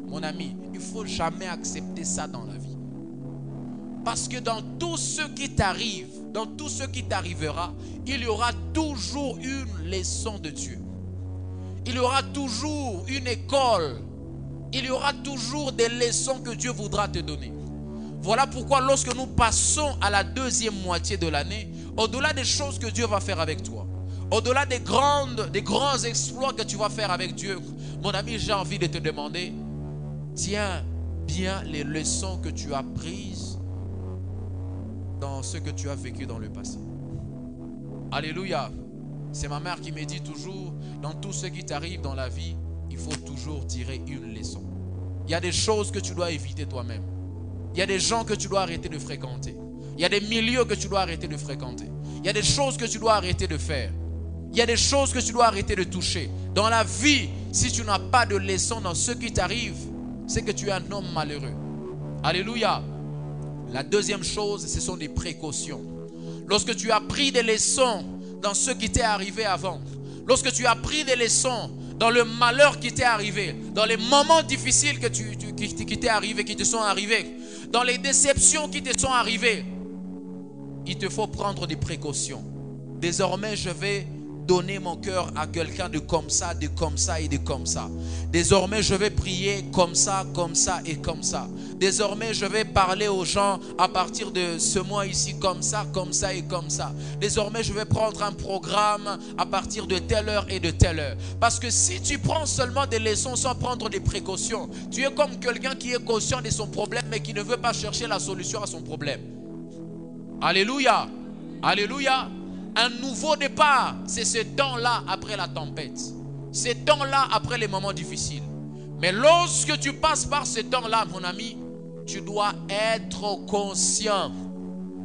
mon ami, il ne faut jamais accepter ça dans la vie. Parce que dans tout ce qui t'arrive, dans tout ce qui t'arrivera, il y aura toujours une leçon de Dieu. Il y aura toujours une école. Il y aura toujours des leçons que Dieu voudra te donner. Voilà pourquoi lorsque nous passons à la deuxième moitié de l'année, au-delà des choses que Dieu va faire avec toi, au-delà des grands exploits que tu vas faire avec Dieu, mon ami, j'ai envie de te demander, tiens bien les leçons que tu as prises dans ce que tu as vécu dans le passé. Alléluia. C'est ma mère qui me dit toujours, dans tout ce qui t'arrive dans la vie, il faut toujours tirer une leçon. Il y a des choses que tu dois éviter toi-même. Il y a des gens que tu dois arrêter de fréquenter. Il y a des milieux que tu dois arrêter de fréquenter. Il y a des choses que tu dois arrêter de faire. Il y a des choses que tu dois arrêter de toucher. Dans la vie, si tu n'as pas de leçon dans ce qui t'arrive, c'est que tu es un homme malheureux. Alléluia. La deuxième chose, ce sont des précautions. Lorsque tu as pris des leçons dans ce qui t'est arrivé avant, lorsque tu as pris des leçons dans le malheur qui t'est arrivé, dans les moments difficiles qui t'est arrivé, qui te sont arrivés, dans les déceptions qui te sont arrivées, il te faut prendre des précautions. Désormais, je vais donner mon cœur à quelqu'un de comme ça, de comme ça et de comme ça. Désormais, je vais prier comme ça et comme ça. Désormais, je vais parler aux gens à partir de ce mois ici comme ça et comme ça. Désormais, je vais prendre un programme à partir de telle heure et de telle heure. Parce que si tu prends seulement des leçons sans prendre des précautions, tu es comme quelqu'un qui est conscient de son problème mais qui ne veut pas chercher la solution à son problème. Alléluia. Alléluia. Un nouveau départ, c'est ce temps-là après la tempête. Ce temps-là après les moments difficiles. Mais lorsque tu passes par ce temps-là, mon ami, tu dois être conscient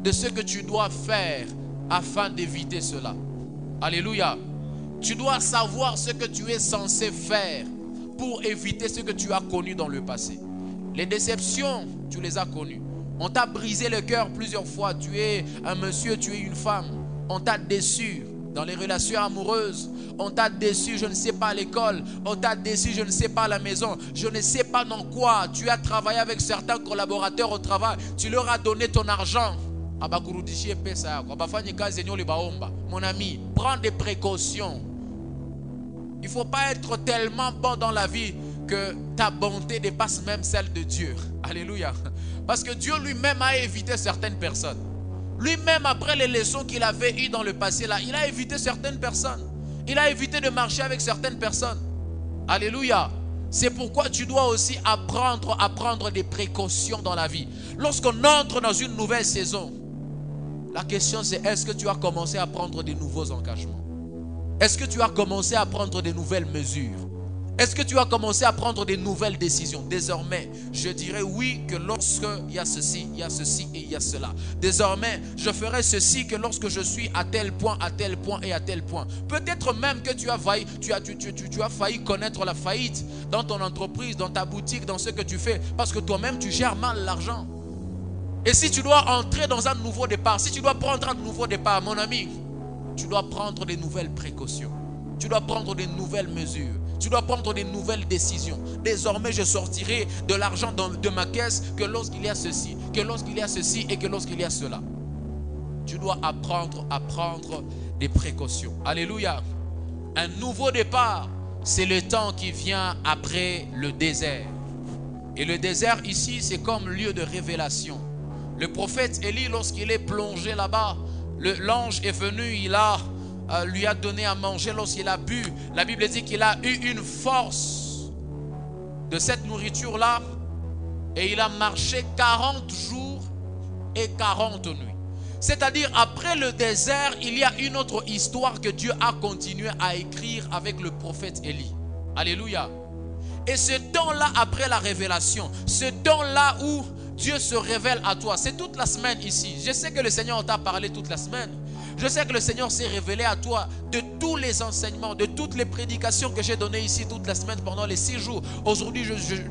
de ce que tu dois faire afin d'éviter cela. Alléluia. Tu dois savoir ce que tu es censé faire pour éviter ce que tu as connu dans le passé. Les déceptions, tu les as connues. On t'a brisé le cœur plusieurs fois. Tu es un monsieur, tu es une femme. On t'a déçu dans les relations amoureuses. On t'a déçu, je ne sais pas, à l'école. On t'a déçu, je ne sais pas, à la maison. Je ne sais pas dans quoi. Tu as travaillé avec certains collaborateurs au travail. Tu leur as donné ton argent. Mon ami, prends des précautions. Il ne faut pas être tellement bon dans la vie que ta bonté dépasse même celle de Dieu. Alléluia. Parce que Dieu lui-même a évité certaines personnes. Lui-même, après les leçons qu'il avait eues dans le passé, là, il a évité certaines personnes. Il a évité de marcher avec certaines personnes. Alléluia. C'est pourquoi tu dois aussi apprendre à prendre des précautions dans la vie. Lorsqu'on entre dans une nouvelle saison, la question c'est: est-ce que tu as commencé à prendre de nouveaux engagements? Est-ce que tu as commencé à prendre de nouvelles mesures? Est-ce que tu as commencé à prendre de nouvelles décisions? Désormais, je dirais oui que lorsque il y a ceci et il y a cela. Désormais, je ferai ceci que lorsque je suis à tel point et à tel point. Peut-être même que tu as failli connaître la faillite dans ton entreprise, dans ta boutique, dans ce que tu fais, parce que toi-même tu gères mal l'argent. Et si tu dois entrer dans un nouveau départ, si tu dois prendre un nouveau départ, mon ami, tu dois prendre de nouvelles précautions. Tu dois prendre de nouvelles mesures. Tu dois prendre de nouvelles décisions. Désormais, je sortirai de l'argent de ma caisse que lorsqu'il y a ceci, que lorsqu'il y a ceci et que lorsqu'il y a cela. Tu dois apprendre à prendre des précautions. Alléluia. Un nouveau départ, c'est le temps qui vient après le désert. Et le désert ici, c'est comme lieu de révélation. Le prophète Élie, lorsqu'il est plongé là-bas, l'ange est venu, lui a donné à manger. Lorsqu'il a bu, la Bible dit qu'il a eu une force de cette nourriture-là. Et il a marché 40 jours et 40 nuits. C'est-à-dire, après le désert, il y a une autre histoire que Dieu a continué à écrire avec le prophète Élie. Alléluia. Et ce temps-là, après la révélation, ce temps-là où Dieu se révèle à toi, c'est toute la semaine ici. Je sais que le Seigneur t'a parlé toute la semaine. Je sais que le Seigneur s'est révélé à toi de tous les enseignements, de toutes les prédications que j'ai données ici toute la semaine pendant les 6 jours. Aujourd'hui,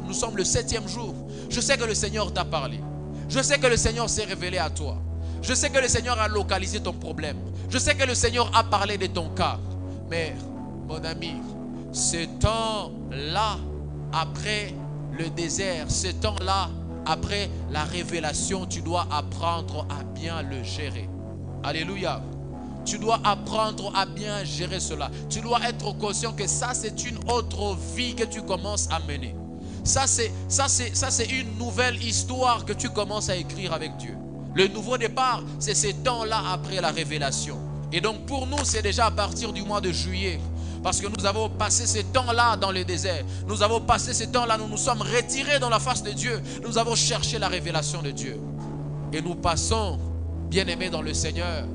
nous sommes le 7e jour. Je sais que le Seigneur t'a parlé. Je sais que le Seigneur s'est révélé à toi. Je sais que le Seigneur a localisé ton problème. Je sais que le Seigneur a parlé de ton cas. Mais, mon ami, ce temps-là, après le désert, ce temps-là, après la révélation, tu dois apprendre à bien le gérer. Alléluia. Tu dois apprendre à bien gérer cela. Tu dois être conscient que ça, c'est une autre vie que tu commences à mener. Ça, c'est une nouvelle histoire que tu commences à écrire avec Dieu. Le nouveau départ, c'est ce temps-là après la révélation. Et donc, pour nous, c'est déjà à partir du mois de juillet. Parce que nous avons passé ce temps-là dans le désert. Nous avons passé ce temps-là, nous nous sommes retirés dans la face de Dieu. Nous avons cherché la révélation de Dieu. Et nous passons, bien-aimés dans le Seigneur,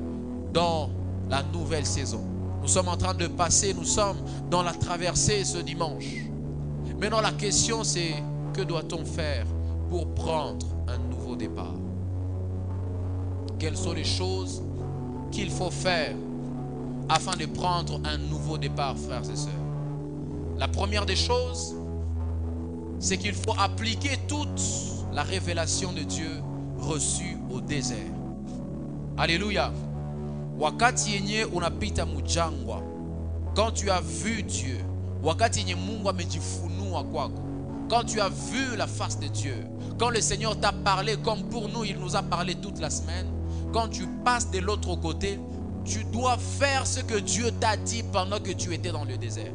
dans la nouvelle saison. Nous sommes en train de passer, nous sommes dans la traversée ce dimanche. Maintenant, la question c'est, que doit-on faire pour prendre un nouveau départ? Quelles sont les choses qu'il faut faire afin de prendre un nouveau départ, frères et sœurs? La première des choses, c'est qu'il faut appliquer toute la révélation de Dieu reçu au désert. Alléluia. Wakati yenye unapita mujangwa, quand tu as vu Dieu, wakati yenye Mungu amejifunua kwako, quand tu as vu la face de Dieu, quand le Seigneur t'a parlé comme pour nous, il nous a parlé toute la semaine, quand tu passes de l'autre côté, tu dois faire ce que Dieu t'a dit pendant que tu étais dans le désert.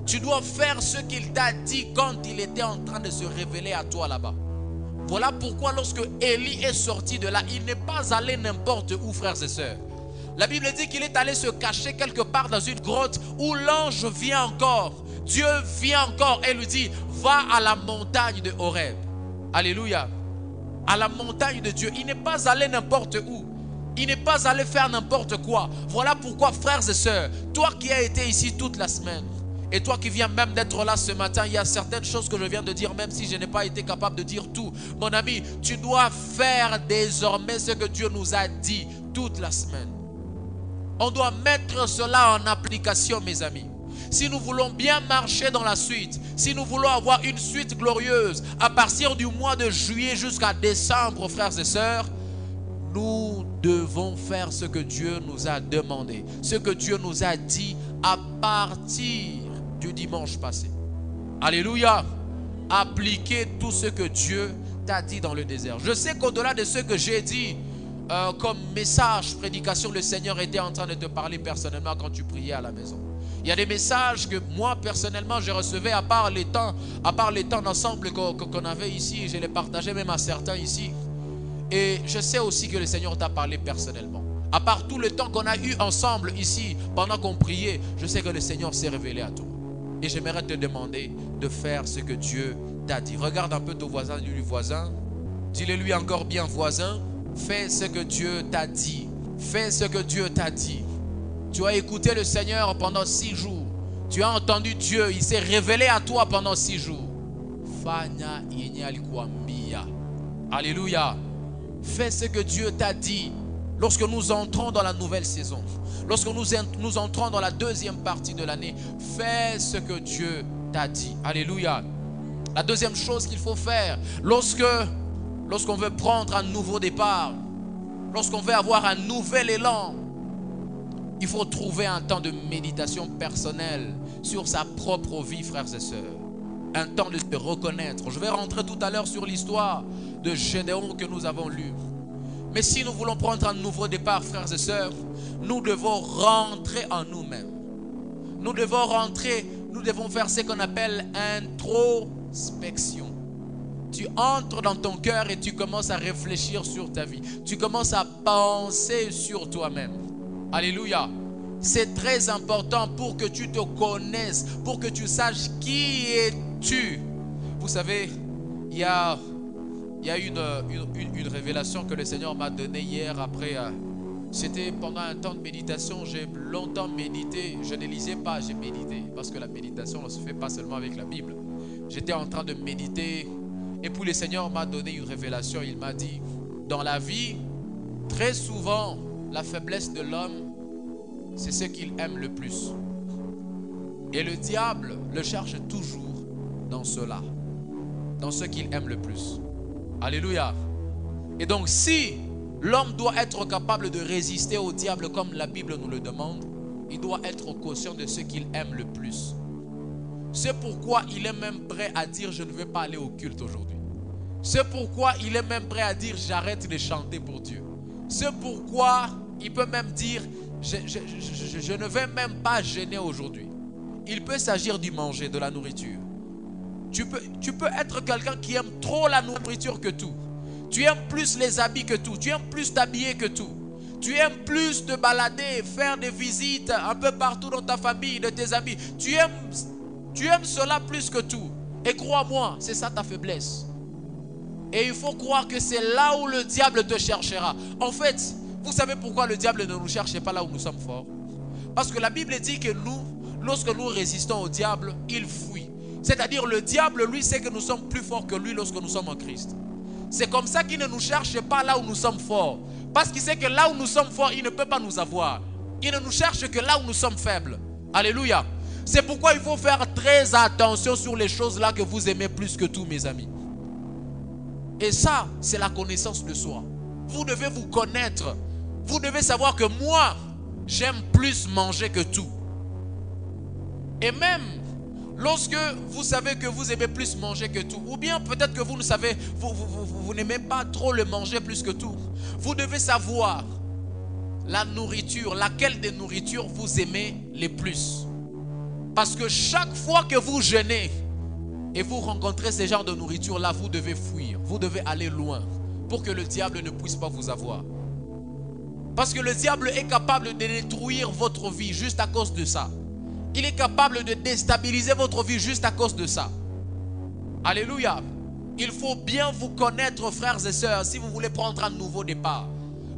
Tu dois faire ce qu'il t'a dit quand il était en train de se révéler à toi là-bas. Voilà pourquoi lorsque Élie est sorti de là, il n'est pas allé n'importe où, frères et sœurs. La Bible dit qu'il est allé se cacher quelque part dans une grotte où l'ange vient encore. Dieu vient encore et lui dit, va à la montagne de Horeb. Alléluia. À la montagne de Dieu. Il n'est pas allé n'importe où. Il n'est pas allé faire n'importe quoi. Voilà pourquoi, frères et sœurs, toi qui as été ici toute la semaine, et toi qui viens même d'être là ce matin, il y a certaines choses que je viens de dire, même si je n'ai pas été capable de dire tout. Mon ami, tu dois faire désormais ce que Dieu nous a dit toute la semaine. On doit mettre cela en application, mes amis. Si nous voulons bien marcher dans la suite, si nous voulons avoir une suite glorieuse, à partir du mois de juillet jusqu'à décembre, frères et sœurs, nous devons faire ce que Dieu nous a demandé, ce que Dieu nous a dit à partir du dimanche passé. Alléluia. Appliquer tout ce que Dieu t'a dit dans le désert. Je sais qu'au-delà de ce que j'ai dit, comme message, prédication, le Seigneur était en train de te parler personnellement quand tu priais à la maison. Il y a des messages que moi personnellement je recevais à part les temps d'ensemble qu'on avait ici. Je les partageais même à certains ici. Et je sais aussi que le Seigneur t'a parlé personnellement. À part tout le temps qu'on a eu ensemble ici, pendant qu'on priait, je sais que le Seigneur s'est révélé à toi. Et j'aimerais te demander de faire ce que Dieu t'a dit. Regarde un peu ton voisin, dis-lui voisin. Dis-le-lui encore bien voisin. Fais ce que Dieu t'a dit. Fais ce que Dieu t'a dit. Tu as écouté le Seigneur pendant 6 jours. Tu as entendu Dieu. Il s'est révélé à toi pendant 6 jours. Fanya yenyalikuambia. Alléluia. Fais ce que Dieu t'a dit. Lorsque nous entrons dans la nouvelle saison, lorsque nous entrons dans la deuxième partie de l'année, fais ce que Dieu t'a dit. Alléluia. La deuxième chose qu'il faut faire, lorsqu'on veut prendre un nouveau départ, lorsqu'on veut avoir un nouvel élan, il faut trouver un temps de méditation personnelle sur sa propre vie, frères et sœurs. Un temps de se reconnaître. Je vais rentrer tout à l'heure sur l'histoire de Gédéon que nous avons lu. Mais si nous voulons prendre un nouveau départ, frères et sœurs, nous devons rentrer en nous-mêmes. Nous devons faire ce qu'on appelle introspection. Tu entres dans ton cœur et tu commences à réfléchir sur ta vie. Tu commences à penser sur toi-même. Alléluia. C'est très important pour que tu te connaisses, pour que tu saches qui es-tu. Vous savez, il y a une révélation que le Seigneur m'a donnée hier après. C'était pendant un temps de méditation. J'ai longtemps médité. Je ne lisais pas, j'ai médité. Parce que la méditation ne se fait pas seulement avec la Bible. J'étais en train de méditer. Et puis le Seigneur m'a donné une révélation. Il m'a dit, dans la vie, très souvent, la faiblesse de l'homme, c'est ce qu'il aime le plus. Et le diable le cherche toujours dans cela. Dans ce qu'il aime le plus. Alléluia. Et donc si l'homme doit être capable de résister au diable comme la Bible nous le demande, il doit être conscient de ce qu'il aime le plus. C'est pourquoi il est même prêt à dire je ne vais pas aller au culte aujourd'hui. C'est pourquoi il est même prêt à dire j'arrête de chanter pour Dieu. C'est pourquoi il peut même dire je ne vais même pas jeûner aujourd'hui. Il peut s'agir du manger, de la nourriture. Tu peux être quelqu'un qui aime trop la nourriture que tout. Tu aimes plus les habits que tout. Tu aimes plus t'habiller que tout. Tu aimes plus te balader, faire des visites un peu partout dans ta famille, de tes amis. Tu aimes cela plus que tout. Et crois-moi, c'est ça ta faiblesse. Et il faut croire que c'est là où le diable te cherchera. En fait, vous savez pourquoi le diable ne nous cherche pas là où nous sommes forts? Parce que la Bible dit que nous, lorsque nous résistons au diable, il fuit. C'est-à-dire le diable, lui, sait que nous sommes plus forts que lui lorsque nous sommes en Christ. C'est comme ça qu'il ne nous cherche pas là où nous sommes forts. Parce qu'il sait que là où nous sommes forts, il ne peut pas nous avoir. Il ne nous cherche que là où nous sommes faibles. Alléluia. C'est pourquoi il faut faire très attention sur les choses là que vous aimez plus que tout, mes amis. Et ça, c'est la connaissance de soi. Vous devez vous connaître. Vous devez savoir que moi, j'aime plus manger que tout. Et même lorsque vous savez que vous aimez plus manger que tout, ou bien peut-être que vous ne savez, vous n'aimez pas trop le manger plus que tout, vous devez savoir la nourriture, laquelle des nourritures vous aimez les plus. Parce que chaque fois que vous jeûnez et vous rencontrez ce genre de nourriture-là, vous devez fuir, vous devez aller loin pour que le diable ne puisse pas vous avoir. Parce que le diable est capable de détruire votre vie juste à cause de ça. Il est capable de déstabiliser votre vie juste à cause de ça. Alléluia. Il faut bien vous connaître, frères et sœurs, si vous voulez prendre un nouveau départ.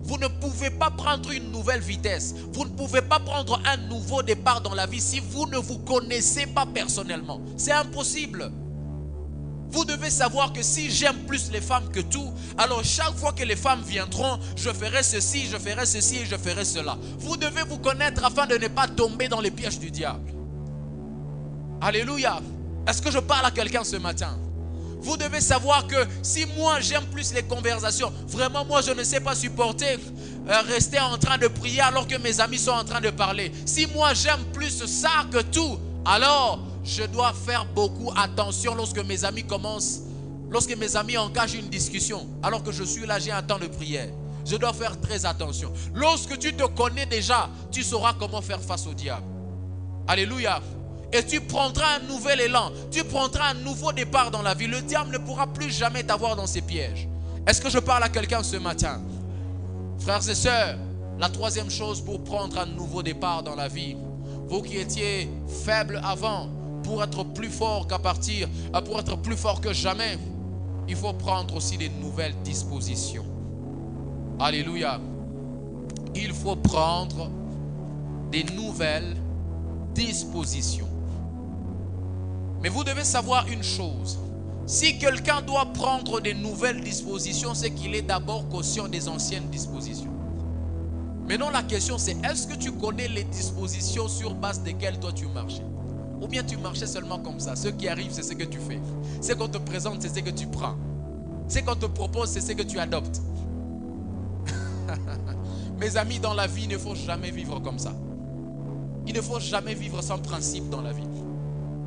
Vous ne pouvez pas prendre une nouvelle vitesse. Vous ne pouvez pas prendre un nouveau départ dans la vie si vous ne vous connaissez pas personnellement. C'est impossible. Vous devez savoir que si j'aime plus les femmes que tout, alors chaque fois que les femmes viendront, je ferai ceci, je ferai ceci et je ferai cela. Vous devez vous connaître afin de ne pas tomber dans les pièges du diable. Alléluia. Est-ce que je parle à quelqu'un ce matin? Vous devez savoir que si moi j'aime plus les conversations, vraiment moi je ne sais pas supporter rester en train de prier alors que mes amis sont en train de parler. Si moi j'aime plus ça que tout, alors je dois faire beaucoup attention lorsque mes amis commencent, lorsque mes amis engagent une discussion, alors que je suis là, j'ai un temps de prière. Je dois faire très attention. Lorsque tu te connais déjà, tu sauras comment faire face au diable. Alléluia. Et tu prendras un nouvel élan, tu prendras un nouveau départ dans la vie. Le diable ne pourra plus jamais t'avoir dans ses pièges. Est-ce que je parle à quelqu'un ce matin? Frères et sœurs, la troisième chose pour prendre un nouveau départ dans la vie, vous qui étiez faibles avant, pour être plus fort qu'à partir, pour être plus fort que jamais, il faut prendre aussi des nouvelles dispositions. Alléluia. Il faut prendre des nouvelles dispositions. Mais vous devez savoir une chose. Si quelqu'un doit prendre des nouvelles dispositions, c'est qu'il est d'abord conscient des anciennes dispositions. Maintenant la question c'est, est-ce que tu connais les dispositions sur base desquelles toi tu marchais? Ou bien tu marchais seulement comme ça? Ce qui arrive, c'est ce que tu fais. Ce qu'on te présente, c'est ce que tu prends. Ce qu'on te propose, c'est ce que tu adoptes. Mes amis, dans la vie, il ne faut jamais vivre comme ça. Il ne faut jamais vivre sans principe dans la vie.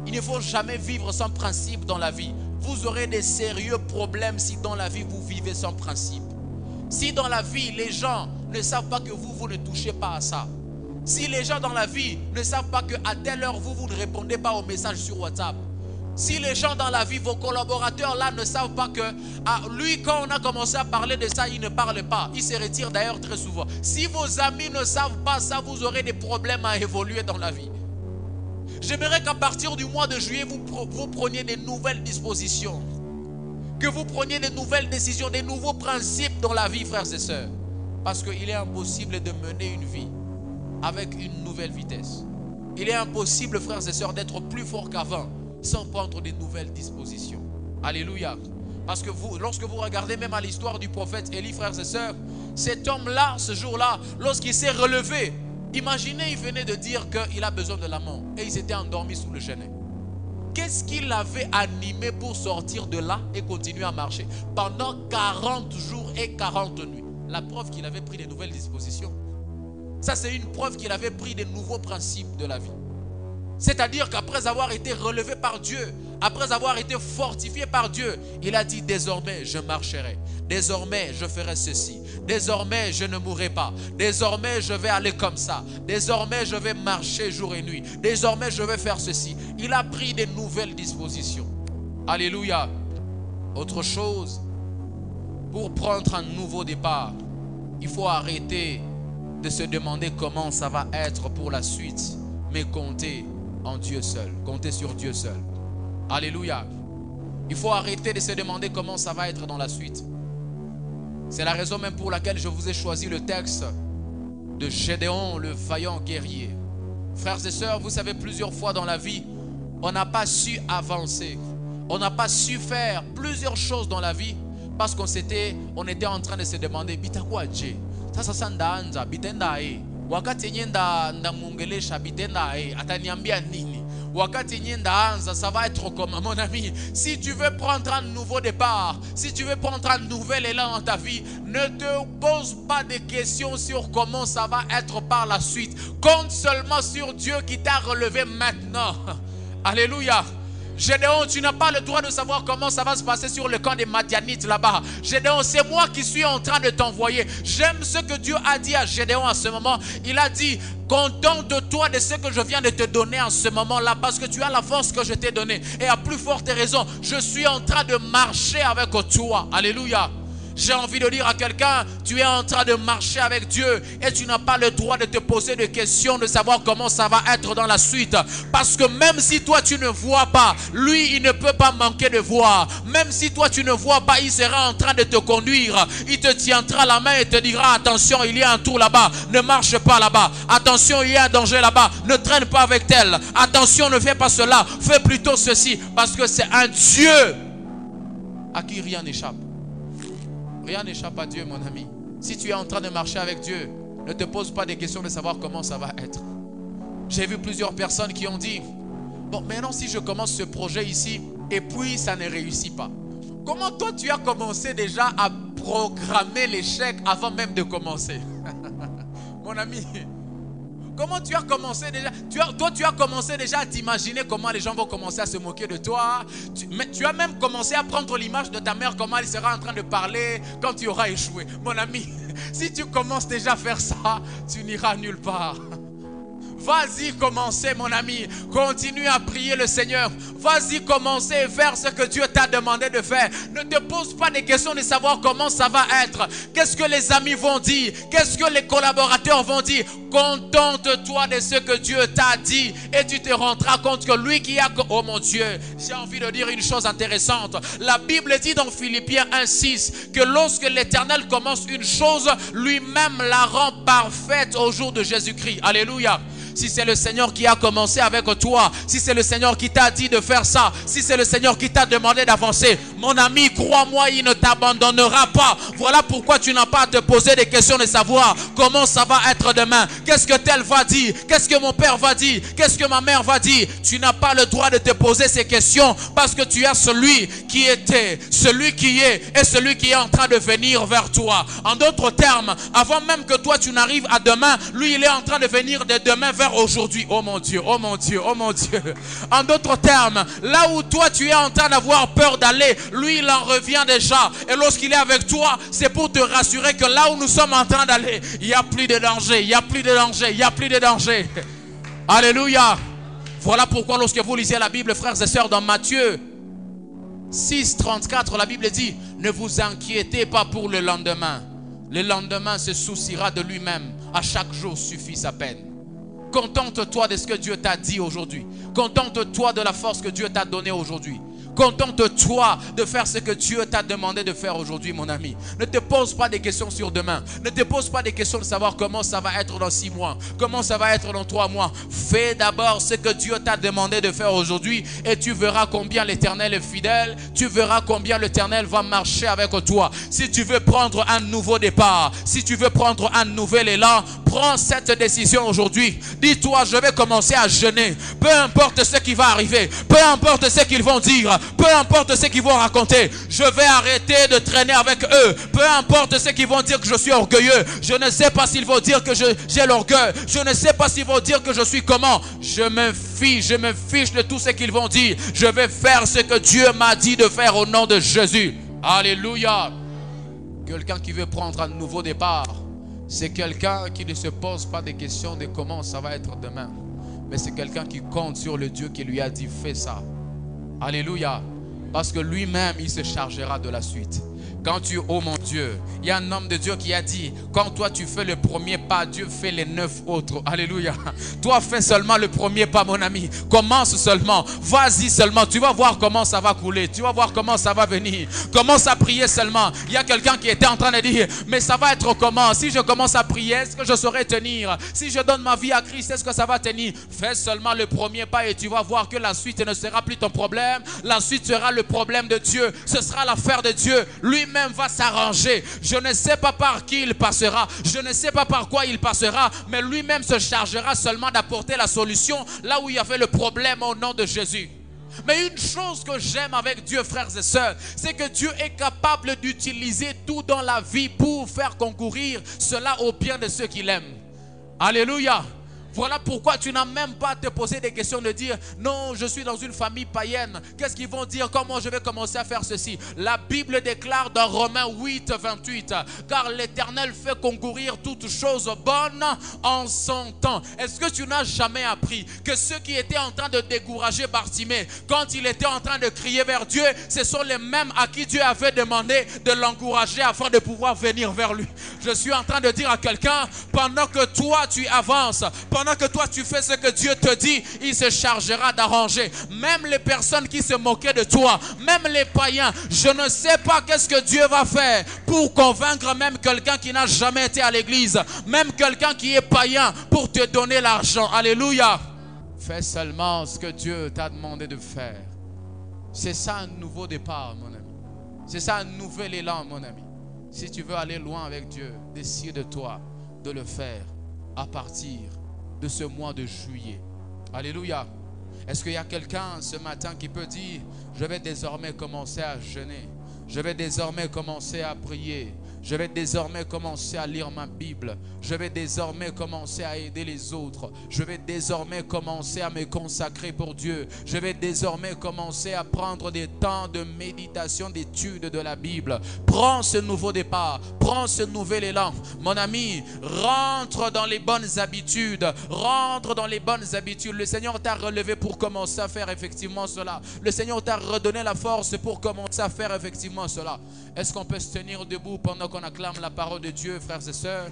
Il ne faut jamais vivre sans principe dans la vie. Vous aurez des sérieux problèmes si dans la vie, vous vivez sans principe. Si dans la vie, les gens ne savent pas que vous ne touchez pas à ça. Si les gens dans la vie ne savent pas qu'à telle heure, vous ne répondez pas aux messages sur WhatsApp. Si les gens dans la vie, vos collaborateurs là ne savent pas que lui, quand on a commencé à parler de ça, il ne parle pas. Il se retire d'ailleurs très souvent. Si vos amis ne savent pas ça, vous aurez des problèmes à évoluer dans la vie. J'aimerais qu'à partir du mois de juillet, vous preniez des nouvelles dispositions. Que vous preniez des nouvelles décisions, des nouveaux principes dans la vie, frères et sœurs. Parce qu'il est impossible de mener une vie avec une nouvelle vitesse. Il est impossible, frères et sœurs, d'être plus fort qu'avant sans prendre des nouvelles dispositions. Alléluia. Parce que lorsque vous regardez même à l'histoire du prophète Élie, frères et sœurs, cet homme-là, ce jour-là, lorsqu'il s'est relevé, imaginez, il venait de dire qu'il a besoin de l'amant et il s'était endormi sous le chêne. Qu'est-ce qui l'avait animé pour sortir de là et continuer à marcher pendant 40 jours et 40 nuits? La preuve qu'il avait pris des nouvelles dispositions. Ça, c'est une preuve qu'il avait pris des nouveaux principes de la vie. C'est-à-dire qu'après avoir été relevé par Dieu, après avoir été fortifié par Dieu, il a dit: désormais je marcherai, désormais je ferai ceci, désormais je ne mourrai pas, désormais je vais aller comme ça, désormais je vais marcher jour et nuit, désormais je vais faire ceci. Il a pris des nouvelles dispositions. Alléluia. Autre chose, pour prendre un nouveau départ, il faut arrêter de se demander comment ça va être pour la suite, mais compter en Dieu seul, compter sur Dieu seul. Alléluia. Il faut arrêter de se demander comment ça va être dans la suite. C'est la raison même pour laquelle je vous ai choisi le texte de Gédéon, le vaillant guerrier. Frères et sœurs, vous savez, plusieurs fois dans la vie, on n'a pas su avancer. On n'a pas su faire plusieurs choses dans la vie parce qu'on était en train de se demander: bitakwa je, sasa sandaanza bitenda wakati nyenda ndamuongelesha bitenda ataniambia nini? Wakati nyenda anza, ça va être comment, mon ami? Si tu veux prendre un nouveau départ, si tu veux prendre un nouvel élan dans ta vie, ne te pose pas de questions sur comment ça va être par la suite. Compte seulement sur Dieu qui t'a relevé maintenant. Alléluia. Gédéon, tu n'as pas le droit de savoir comment ça va se passer sur le camp des Madianites là-bas. Gédéon, c'est moi qui suis en train de t'envoyer. J'aime ce que Dieu a dit à Gédéon à ce moment. Il a dit, contente-toi de ce que je viens de te donner en ce moment-là, parce que tu as la force que je t'ai donnée. Et à plus forte raison, je suis en train de marcher avec toi. Alléluia. J'ai envie de dire à quelqu'un, tu es en train de marcher avec Dieu et tu n'as pas le droit de te poser de questions, de savoir comment ça va être dans la suite. Parce que même si toi tu ne vois pas, lui il ne peut pas manquer de voir. Même si toi tu ne vois pas, il sera en train de te conduire. Il te tiendra la main et te dira, attention, il y a un trou là-bas, ne marche pas là-bas. Attention, il y a un danger là-bas, ne traîne pas avec tel. Attention, ne fais pas cela, fais plutôt ceci. Parce que c'est un Dieu à qui rien n'échappe. Rien n'échappe à Dieu, mon ami. Si tu es en train de marcher avec Dieu, ne te pose pas des questions de savoir comment ça va être. J'ai vu plusieurs personnes qui ont dit, bon, maintenant si je commence ce projet ici, et puis ça ne réussit pas. Comment toi tu as commencé déjà à programmer l'échec avant même de commencer? Mon ami, comment tu as commencé déjà? Toi, tu as commencé déjà à t'imaginer comment les gens vont commencer à se moquer de toi. Tu as même commencé à prendre l'image de ta mère, comment elle sera en train de parler quand tu auras échoué. Mon ami, si tu commences déjà à faire ça, tu n'iras nulle part. Vas-y, commencez, mon ami. Continue à prier le Seigneur. Vas-y, commencez et faire ce que Dieu t'a demandé de faire. Ne te pose pas des questions de savoir comment ça va être. Qu'est-ce que les amis vont dire? Qu'est-ce que les collaborateurs vont dire? Contente-toi de ce que Dieu t'a dit et tu te rendras compte que lui qui a... Oh mon Dieu, j'ai envie de dire une chose intéressante. La Bible dit dans Philippiens 1:6 que lorsque l'Éternel commence une chose, lui-même la rend parfaite au jour de Jésus-Christ. Alléluia. Si c'est le Seigneur qui a commencé avec toi, si c'est le Seigneur qui t'a dit de faire ça, si c'est le Seigneur qui t'a demandé d'avancer, mon ami, crois-moi, il ne t'abandonnera pas. Voilà pourquoi tu n'as pas à te poser des questions de savoir comment ça va être demain. Qu'est-ce que tel va dire? Qu'est-ce que mon père va dire? Qu'est-ce que ma mère va dire? Tu n'as pas le droit de te poser ces questions parce que tu as celui qui était, celui qui est et celui qui est en train de venir vers toi. En d'autres termes, avant même que toi tu n'arrives à demain, lui il est en train de venir de demain vers aujourd'hui. Oh mon Dieu, oh mon Dieu, oh mon Dieu. En d'autres termes, là où toi tu es en train d'avoir peur d'aller, lui il en revient déjà. Et lorsqu'il est avec toi, c'est pour te rassurer que là où nous sommes en train d'aller, il n'y a plus de danger, il n'y a plus de danger, il n'y a plus de danger. Alléluia. Voilà pourquoi lorsque vous lisez la Bible, frères et sœurs, dans Matthieu 6:34, la Bible dit, ne vous inquiétez pas pour le lendemain. Le lendemain se souciera de lui-même. À chaque jour suffit sa peine. Contente-toi de ce que Dieu t'a dit aujourd'hui. Contente-toi de la force que Dieu t'a donnée aujourd'hui. Contente-toi de faire ce que Dieu t'a demandé de faire aujourd'hui, mon ami. Ne te pose pas des questions sur demain. Ne te pose pas des questions de savoir comment ça va être dans 6 mois. Comment ça va être dans 3 mois. Fais d'abord ce que Dieu t'a demandé de faire aujourd'hui. Et tu verras combien l'Éternel est fidèle. Tu verras combien l'Éternel va marcher avec toi. Si tu veux prendre un nouveau départ, si tu veux prendre un nouvel élan, prends cette décision aujourd'hui. Dis-toi, je vais commencer à jeûner. Peu importe ce qui va arriver. Peu importe ce qu'ils vont dire. Peu importe ce qu'ils vont raconter, je vais arrêter de traîner avec eux. Peu importe ce qu'ils vont dire que je suis orgueilleux. Je ne sais pas s'ils vont dire que j'ai l'orgueil. Je ne sais pas s'ils vont dire que je suis comment. Je me fiche de tout ce qu'ils vont dire. Je vais faire ce que Dieu m'a dit de faire au nom de Jésus. Alléluia. Quelqu'un qui veut prendre un nouveau départ, c'est quelqu'un qui ne se pose pas des questions de comment ça va être demain. Mais c'est quelqu'un qui compte sur le Dieu qui lui a dit fais ça. Alléluia. Parce que lui-même, il se chargera de la suite. Quand tu, oh mon Dieu, il y a un homme de Dieu qui a dit, quand toi tu fais le premier pas, Dieu fait les 9 autres. Alléluia. Toi fais seulement le premier pas, mon ami. Commence seulement. Vas-y seulement. Tu vas voir comment ça va couler. Tu vas voir comment ça va venir. Commence à prier seulement. Il y a quelqu'un qui était en train de dire, mais ça va être comment? Si je commence à prier, est-ce que je saurai tenir? Si je donne ma vie à Christ, est-ce que ça va tenir? Fais seulement le premier pas et tu vas voir que la suite ne sera plus ton problème. La suite sera le problème de Dieu. Ce sera l'affaire de Dieu. Lui-même lui-même va s'arranger. Je ne sais pas par qui il passera, je ne sais pas par quoi il passera, mais lui-même se chargera seulement d'apporter la solution là où il y avait le problème au nom de Jésus. Mais une chose que j'aime avec Dieu, frères et sœurs, c'est que Dieu est capable d'utiliser tout dans la vie pour faire concourir cela au bien de ceux qui l'aiment. Alléluia. Voilà pourquoi tu n'as même pas à te poser des questions de dire non, je suis dans une famille païenne. Qu'est-ce qu'ils vont dire? Comment je vais commencer à faire ceci? La Bible déclare dans Romains 8, 28, car l'Éternel fait concourir toutes choses bonnes en son temps. Est-ce que tu n'as jamais appris que ceux qui étaient en train de décourager Bartimée, quand il était en train de crier vers Dieu, ce sont les mêmes à qui Dieu avait demandé de l'encourager afin de pouvoir venir vers lui? Je suis en train de dire à quelqu'un, pendant que toi tu avances, pendant que toi tu fais ce que Dieu te dit, il se chargera d'arranger. Même les personnes qui se moquaient de toi, même les païens, je ne sais pas qu'est-ce que Dieu va faire pour convaincre même quelqu'un qui n'a jamais été à l'église, même quelqu'un qui est païen, pour te donner l'argent. Alléluia. Fais seulement ce que Dieu t'a demandé de faire. C'est ça un nouveau départ, mon ami. C'est ça un nouvel élan, mon ami. Si tu veux aller loin avec Dieu, décide-toi de le faire à partir de ce mois de juillet. Alléluia. Est-ce qu'il y a quelqu'un ce matin qui peut dire, je vais désormais commencer à jeûner, je vais désormais commencer à prier, je vais désormais commencer à lire ma Bible, je vais désormais commencer à aider les autres, je vais désormais commencer à me consacrer pour Dieu, je vais désormais commencer à prendre des temps de méditation, d'étude de la Bible. Prends ce nouveau départ, prends ce nouvel élan. Mon ami, rentre dans les bonnes habitudes, rentre dans les bonnes habitudes. Le Seigneur t'a relevé pour commencer à faire effectivement cela. Le Seigneur t'a redonné la force pour commencer à faire effectivement cela. Est-ce qu'on peut se tenir debout pendant qu'on acclame la parole de Dieu, frères et sœurs?